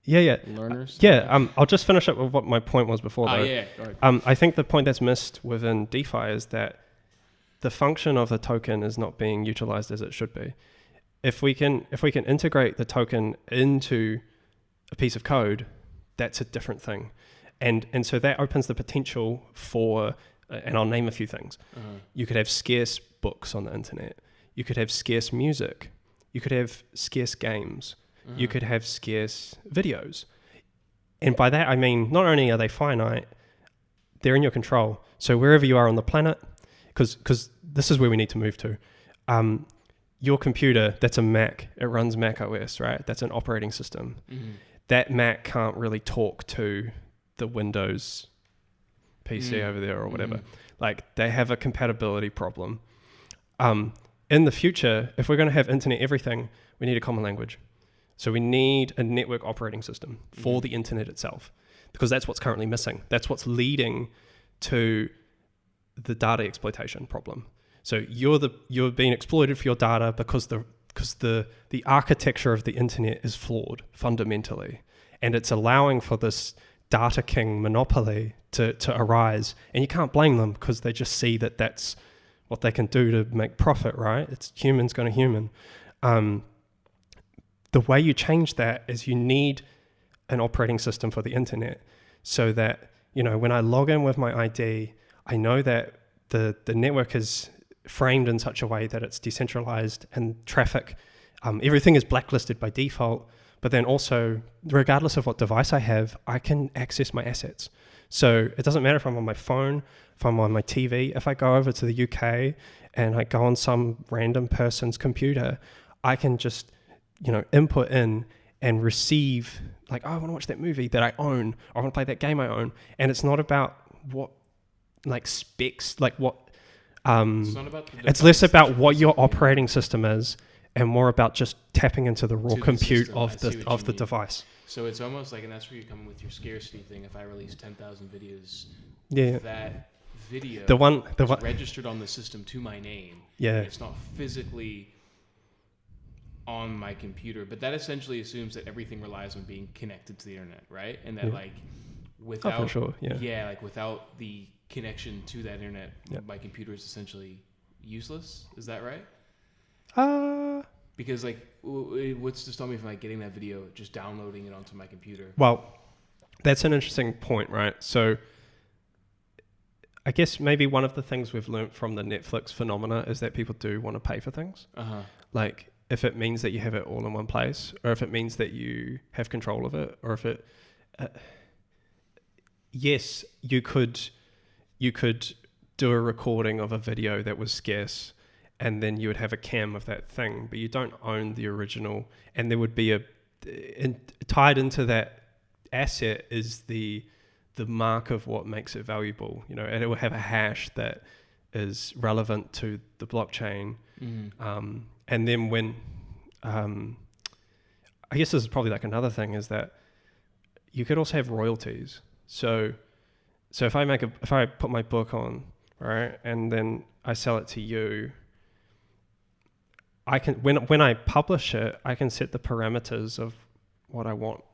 learners? I'll just finish up with what my point was before though. I think the point that's missed within DeFi is that the function of the token is not being utilized as it should be. If we can integrate the token into a piece of code, that's a different thing. And so that opens the potential for, and I'll name a few things. You could have scarce books on the internet. You could have scarce music. You could have scarce games. You could have scarce videos. And by that, I mean, not only are they finite, they're in your control. So wherever you are on the planet, because this is where we need to move to. Your computer, that's a Mac. It runs Mac OS, right? That's an operating system. That Mac can't really talk to the Windows PC over there or whatever. Like they have a compatibility problem. In the future, if we're going to have internet everything, we need a common language. So we need a network operating system for the internet itself, because that's what's currently missing. That's what's leading to the data exploitation problem. So you're being exploited for your data because the architecture of the internet is flawed fundamentally, and it's allowing for this data king monopoly to arise. And you can't blame them because they just see that that's what they can do to make profit, right? It's humans going to human. The way you change that is you need an operating system for the internet, so that when I log in with my ID, I know that the network is framed in such a way that it's decentralized and traffic, everything is blacklisted by default, but then also, regardless of what device I have, I can access my assets. So it doesn't matter if I'm on my phone, if I'm on my TV, if I go over to the UK and I go on some random person's computer, I can just, input in and receive, like, oh, I want to watch that movie that I own, or I want to play that game I own. And it's not about what, like, specs, like what, it's less about what your operating system is and more about just tapping into the raw compute of the device. So it's almost like, and that's where you come in with your scarcity thing. If I release 10,000 videos, that video is registered on the system to my name. Yeah. It's not physically on my computer, but that essentially assumes that everything relies on being connected to the internet, right? And that like without, for sure. like without the connection to that internet, my computer is essentially useless. Is that right? Because like, what's to stop me from like getting that video, just downloading it onto my computer? Well, that's an interesting point, right? So I guess maybe one of the things we've learned from the Netflix phenomena is that people do want to pay for things. Like if it means that you have it all in one place, or if it means that you have control of it, or if it, yes, you could do a recording of a video that was scarce, and then you would have a cam of that thing, but you don't own the original. And there would be tied into that asset is the mark of what makes it valuable, and it will have a hash that is relevant to the blockchain. And then when, I guess this is probably like another thing, is that you could also have royalties. So if I put my book on, right, and then I sell it to you, I can, when I publish it, I can set the parameters of what I want.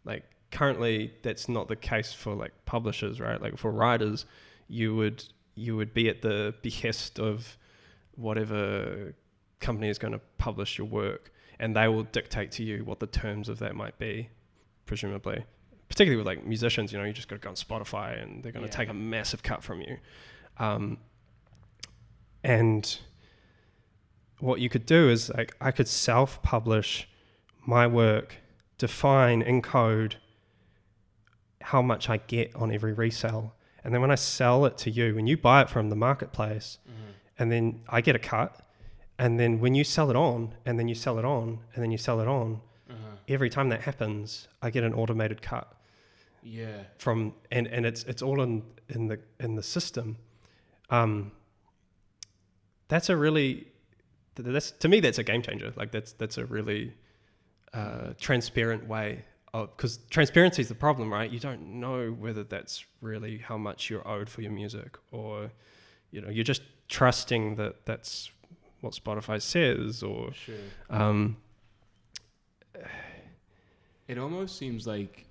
Like currently that's not the case for like publishers, right? Like for writers, you would be at the behest of whatever company is going to publish your work, and they will dictate to you what the terms of that might be, presumably. Particularly with like musicians, you just got to go on Spotify and they're going to take a massive cut from you. And what you could do is like I could self-publish my work, define in code how much I get on every resale. And then when I sell it to you, when you buy it from the marketplace, and then I get a cut, and then when you sell it on, and then you sell it on, and then you sell it on, every time that happens, I get an automated cut. Yeah. From and it's all in the system. That's to me that's a game changer. Like that's a really transparent way of, because transparency is the problem, right? You don't know whether that's really how much you're owed for your music, or you're just trusting that that's what Spotify says, or it almost seems like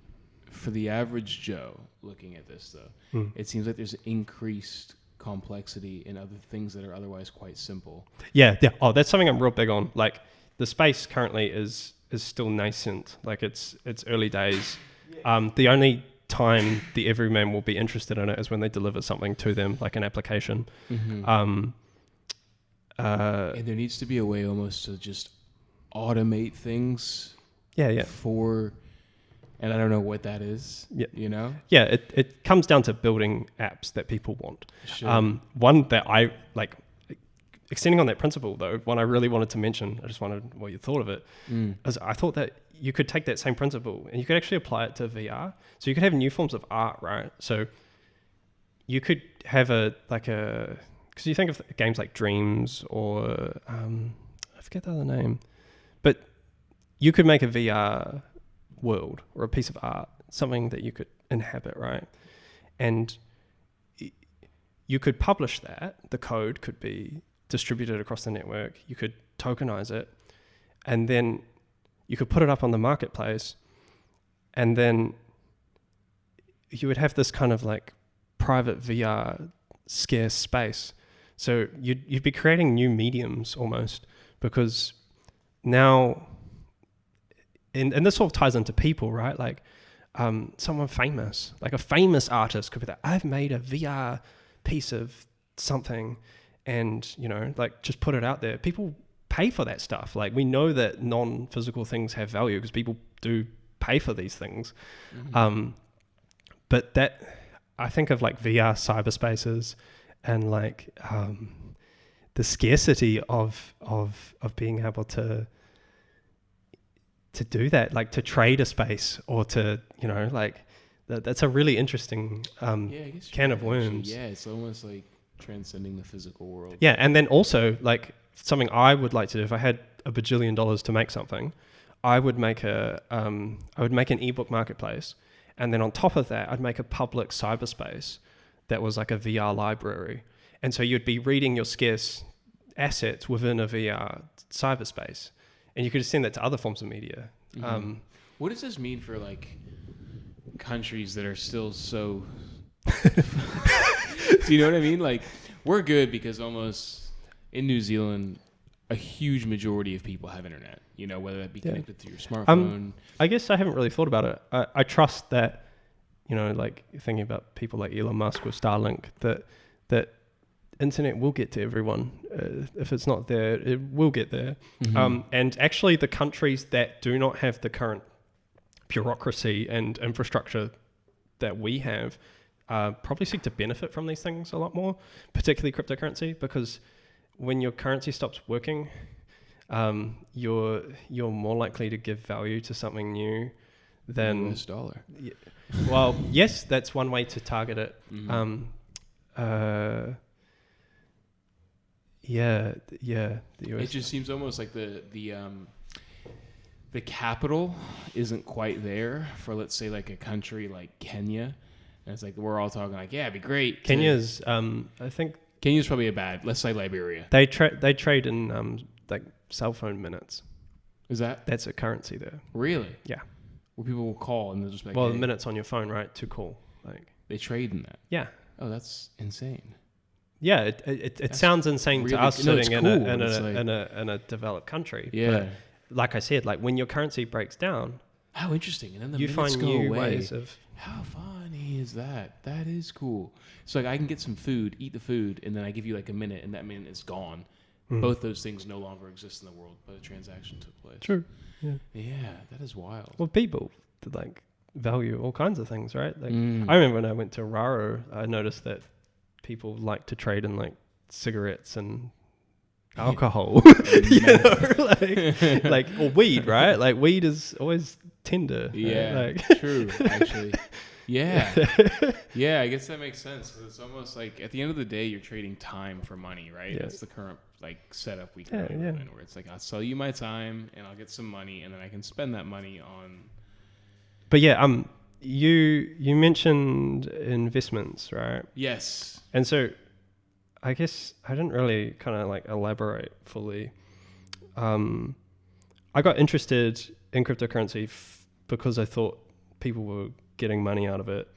for the average Joe looking at this though, it seems like there's increased complexity in other things that are otherwise quite simple. Yeah. Oh, that's something I'm real big on. Like the space currently is still nascent. Like it's early days. The only time the everyman will be interested in it is when they deliver something to them, like an application. And there needs to be a way almost to just automate things. And I don't know what that is. Yeah, it comes down to building apps that people want. One that I like, extending on that principle though, one I really wanted to mention, I just wondered what you thought of it, is I thought that you could take that same principle and you could actually apply it to VR. So you could have new forms of art, right? So you could have because you think of games like Dreams or I forget the other name, but you could make a VR world or a piece of art, something that you could inhabit, right? And you could publish that. The code could be distributed across the network. You could tokenize it, and then you could put it up on the marketplace, and then you would have this kind of like private VR scarce space. So you'd be creating new mediums almost, because now, and this sort of ties into people, right? Like someone famous, like a famous artist could be like, I've made a VR piece of something, and like just put it out there. People pay for that stuff. Like we know that non-physical things have value because people do pay for these things. But that, I think of like VR cyberspaces and like the scarcity of being able to do that, like to trade a space or to, like that's a really interesting can of worms. Yeah, it's almost like transcending the physical world. Yeah, and then also like something I would like to do if I had $1 bajillion to make something, I would make an ebook marketplace, and then on top of that, I'd make a public cyberspace that was like a VR library, and so you'd be reading your scarce assets within a VR cyberspace. And you could just send that to other forms of media. What does this mean for like countries that are still so? Do you know what I mean? Like we're good because almost in New Zealand, a huge majority of people have internet. Whether that be connected through your smartphone. I guess I haven't really thought about it. I trust that, like thinking about people like Elon Musk with Starlink, that internet will get to everyone. If it's not there, it will get there. And actually the countries that do not have the current bureaucracy and infrastructure that we have probably seek to benefit from these things a lot more, particularly cryptocurrency, because when your currency stops working, you're more likely to give value to something new than US dollar. Well, yes, that's one way to target it. Yeah. The US. It just seems almost like the capital isn't quite there for, let's say, like a country like Kenya. And it's like we're all talking like, yeah, it'd be great. Kenya's, I think Kenya's probably let's say Liberia. they trade in like cell phone minutes. Is That's a currency there. Really? Yeah. Where people will call and they'll just be like, Well, hey, the minutes on your phone, right, to call. Like they trade in that. yeah. Oh, that's insane. Yeah, it sounds insane really to us no, sitting cool. in a developed country. Yeah. But like I said, like when your currency breaks down, How interesting. And then the you minutes find go new away. ways of. How funny is that? That is cool. So like I can get some food, eat the food, and then I give you like a minute, and that minute is gone. Both those things no longer exist in the world, but a transaction took place. True. Yeah. Yeah, that is wild. Well, people like value all kinds of things, right? Like I remember when I went to Raro, I noticed that people like to trade in like cigarettes and alcohol, you know, like or weed, right? Like weed is always tender. Yeah, right? Like true. Actually, yeah, yeah. I guess that makes sense. 'Cause it's almost like at the end of the day, you're trading time for money, right? Yeah. That's the current like setup we can live in, where it's like I'll sell you my time and I'll get some money, and then I can spend that money on. But yeah, you mentioned investments, right? Yes. And so I guess I didn't really kind of like elaborate fully. I got interested in cryptocurrency because I thought people were getting money out of it.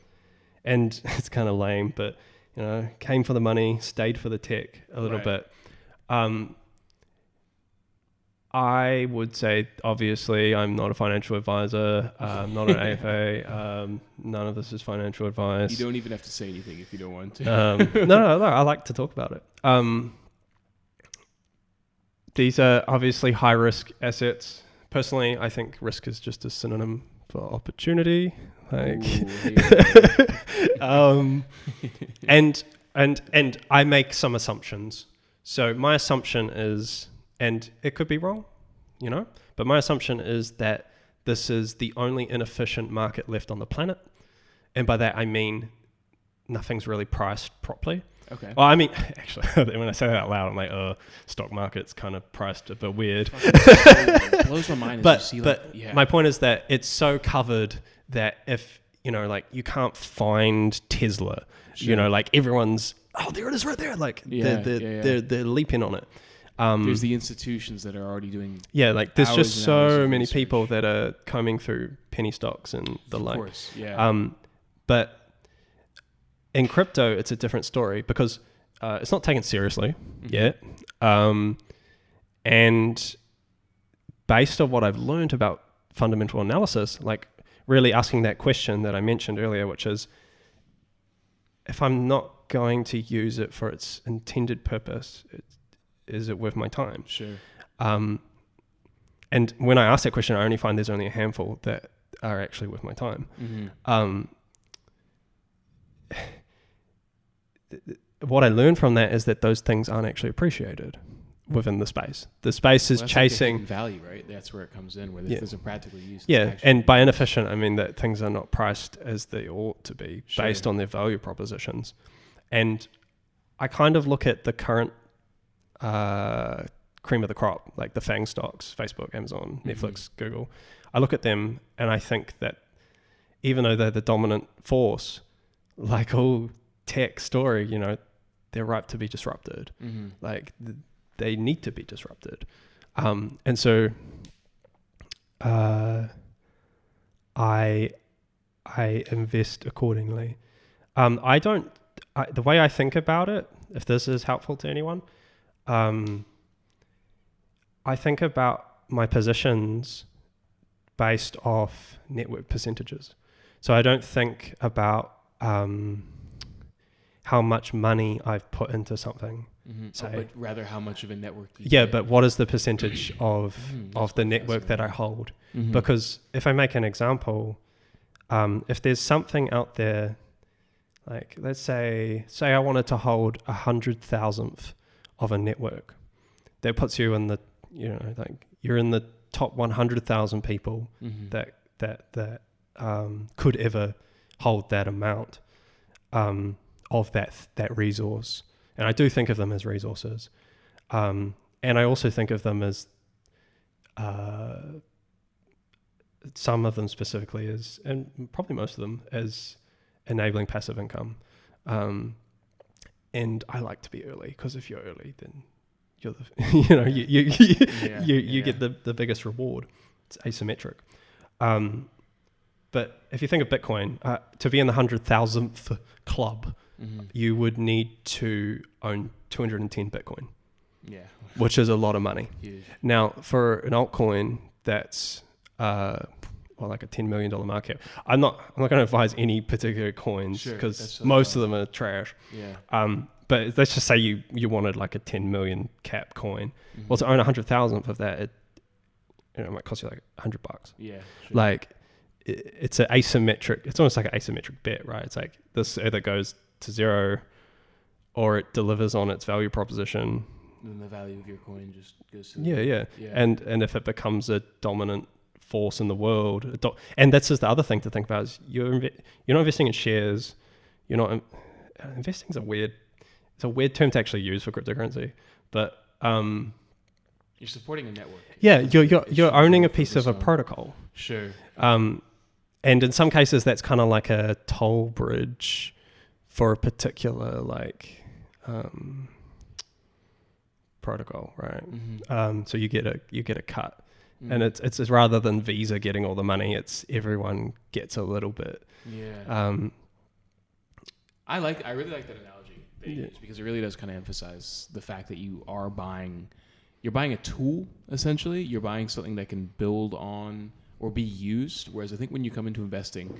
And it's kind of lame, but you know, came for the money, stayed for the tech a little bit. I would say, obviously, I'm not a financial advisor. I'm not an AFA. None of this is financial advice. You don't even have to say anything if you don't want to. No, I like to talk about it. These are obviously high-risk assets. Personally, I think risk is just a synonym for opportunity. Like, and I make some assumptions. So my assumption is, and it could be wrong, you know, but my assumption is that this is the only inefficient market left on the planet. And by that, I mean nothing's really priced properly. Okay. Well, I mean, actually, when I say that out loud, I'm like, stock market's kind of priced a bit weird. It blows my mind. But my point is that it's so covered that if, you know, like you can't find Tesla, you know, like everyone's, oh, there it is right there. Like they're leaping on it. There's the institutions that are already doing. Yeah, like there's just so many people that are combing through penny stocks and the like. Of course, yeah. But in crypto, it's a different story because it's not taken seriously yet. And based on what I've learned about fundamental analysis, like really asking that question that I mentioned earlier, which is, if I'm not going to use it for its intended purpose, is it worth my time? Sure. And when I ask that question, I only find there's only a handful that are actually worth my time. What I learned from that is that those things aren't actually appreciated within the space. The space is chasing like value, right? That's where it comes in, where there's a practical use. Yeah, and by inefficient, I mean that things are not priced as they ought to be based on their value propositions. And I kind of look at the current cream of the crop, like the FANG stocks, Facebook, Amazon, Netflix, Google. I look at them and I think that even though they're the dominant force, like all tech story, you know, they're ripe to be disrupted. Like they need to be disrupted. And so I invest accordingly. The way I think about it, if this is helpful to anyone, I think about my positions based off network percentages. So I don't think about how much money I've put into something. But rather how much of a network you get. But what is the percentage of the network that I hold? Because if I make an example, if there's something out there, like let's say I wanted to hold 100,000th of a network, that puts you in the, you know, like you're in the top 100,000 people that could ever hold that amount of that resource. And I do think of them as resources. And I also think of them as some of them specifically as, and probably most of them as, enabling passive income. And I like to be early, because if you're early, then you're the, you get the biggest reward. It's asymmetric. But if you think of Bitcoin, to be in the 100,000th club, you would need to own 210 Bitcoin. Yeah, which is a lot of money. Huge. Now, for an altcoin that's like a $10 million market, I'm not going to advise any particular coins, because most of them are trash. Yeah. But let's just say you wanted like a 10 million cap coin. Well, to own 100,000th of that, it might cost you like $100. Yeah. Sure. Like it's an asymmetric. It's almost like an asymmetric bet, right? It's like this either goes to zero, or it delivers on its value proposition. And the value of your coin just goes to yeah. And if it becomes a dominant force in the world, and that's just the other thing to think about, is you're not investing in shares. You're not investing is it's a weird term to actually use for cryptocurrency, but you're supporting a network. Yeah, you're owning a piece of a protocol. Sure. And in some cases that's kind of like a toll bridge for a particular protocol, right? So you get a cut, and it's rather than Visa getting all the money, it's everyone gets a little bit. Yeah. I really like that analogy, because it really does kind of emphasize the fact that you're buying a tool, essentially. You're buying something that can build on or be used. Whereas I think when you come into investing,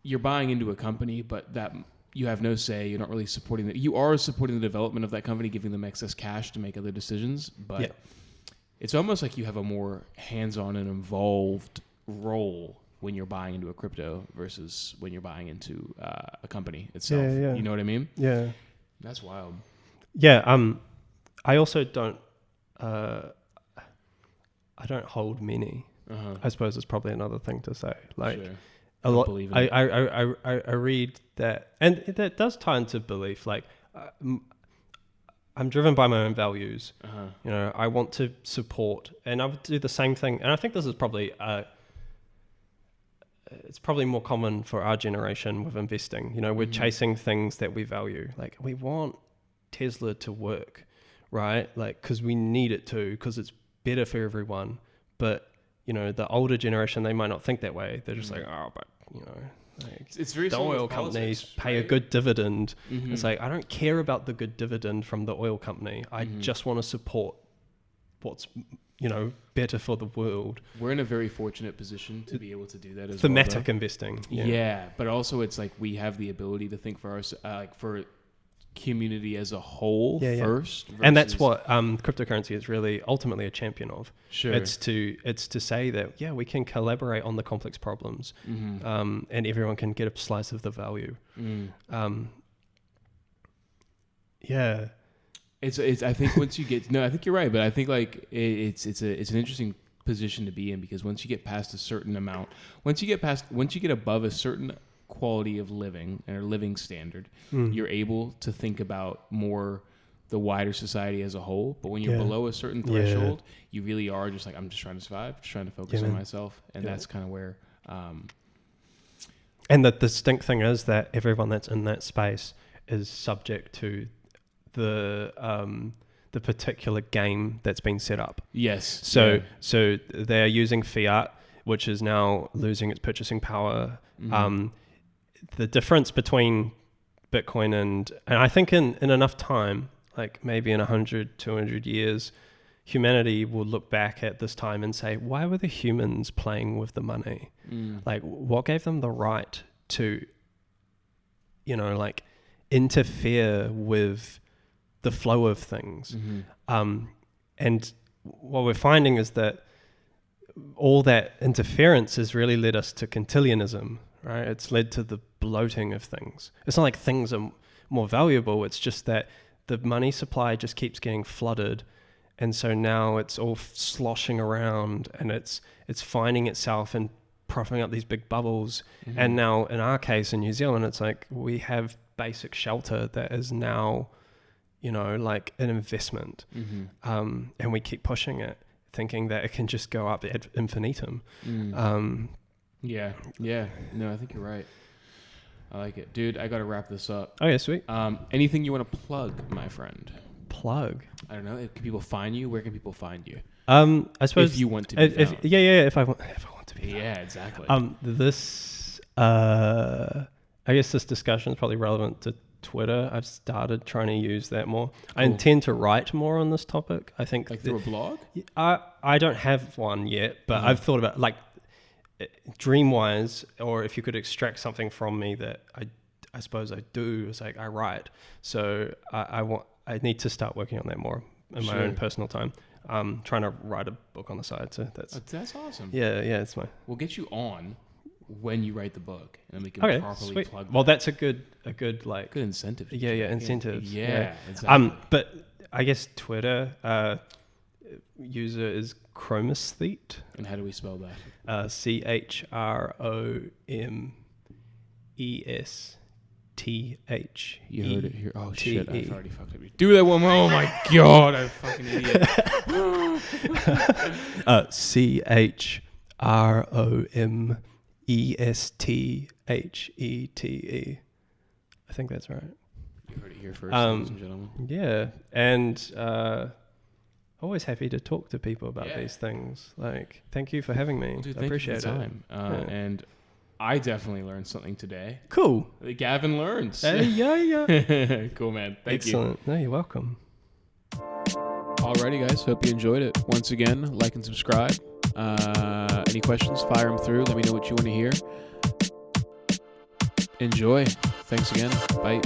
you're buying into a company, but that you have no say. You're not really supporting it. You are supporting the development of that company, giving them excess cash to make other decisions. But it's almost like you have a more hands-on and involved role when you're buying into a crypto versus when you're buying into a company itself. Yeah. You know what I mean? Yeah. That's wild. Yeah. I also don't. I don't hold many. I suppose it's probably another thing to say. Like a lot. I read that, and that does tie into belief. Like I'm driven by my own values. I want to support, and I would do the same thing. And I think this is probably it's probably more common for our generation with investing. We're chasing things that we value. Like we want Tesla to work, right? Like, because we need it to, because it's better for everyone. But the older generation, they might not think that way. They're just like, but it's very the oil companies pay a good dividend. It's like, I don't care about the good dividend from the oil company. I just want to support what's better for the world. We're in a very fortunate position to be able to do that as thematic investing. Yeah, but also it's like we have the ability to think for for community as a whole first. And that's what cryptocurrency is really ultimately a champion of. Sure. It's to say that we can collaborate on the complex problems, and everyone can get a slice of the value. It's I think once you get I think you're right, but I think like it's an interesting position to be in, because once you get past a certain amount, once you get above a certain quality of living or living standard, you're able to think about more the wider society as a whole. But when you're below a certain threshold, you really are just like, I'm just trying to survive, just trying to focus on myself, and that's kind of where. And the distinct thing is that everyone that's in that space is subject to the particular game that's been set up. Yes. So they're using fiat, which is now losing its purchasing power. The difference between Bitcoin and I think in enough time, like maybe in 100, 200 years, humanity will look back at this time and say, why were the humans playing with the money? Like, what gave them the right to, interfere with the flow of things? And what we're finding is that all that interference has really led us to quintillianism, right? It's led to the bloating of things. It's not like things are more valuable. It's just that the money supply just keeps getting flooded. And so now it's all sloshing around, and it's finding itself and propping up these big bubbles. And now in our case in New Zealand, it's like we have basic shelter that is now like an investment. And we keep pushing it, thinking that it can just go up ad infinitum. Yeah. No, I think you're right. I like it. Dude, I got to wrap this up. Oh, yeah, sweet. Anything you want to plug, my friend? Plug? I don't know. Can people find you? Where can people find you? I suppose... If you want to be found. If I want to be found. Yeah, exactly. I guess this discussion is probably relevant to Twitter. I've started trying to use that more. Cool. I intend to write more on this topic. I think... Like through a blog? I don't have one yet, but I've thought about, like, dream-wise, or if you could extract something from me that I suppose I do, is like I write. So I need to start working on that more in my own personal time. Trying to write a book on the side, so that's awesome. Yeah, it's we'll get you on when you write the book, and then we can properly plug that. Well, that's a good like good incentive. Yeah, incentives. Yeah, exactly. But I guess Twitter user is Chromesthete. And how do we spell that? CHROMESTHE. You heard it here. Oh shit! I've already fucked up. Do that one more. Oh my god! I'm a fucking idiot. CHROMESTHETE. I think that's right. You heard it here first, ladies and gentlemen. Yeah, and always happy to talk to people about these things. Like, thank you for having me. Well, dude, I appreciate it. And I definitely learned something today. Cool. Gavin learns. Yeah. Cool, man. Thank Excellent. No, you're welcome. Alrighty, guys. Hope you enjoyed it. Once again, like and subscribe. Any questions, fire them through. Let me know what you want to hear. Enjoy. Thanks again. Bye.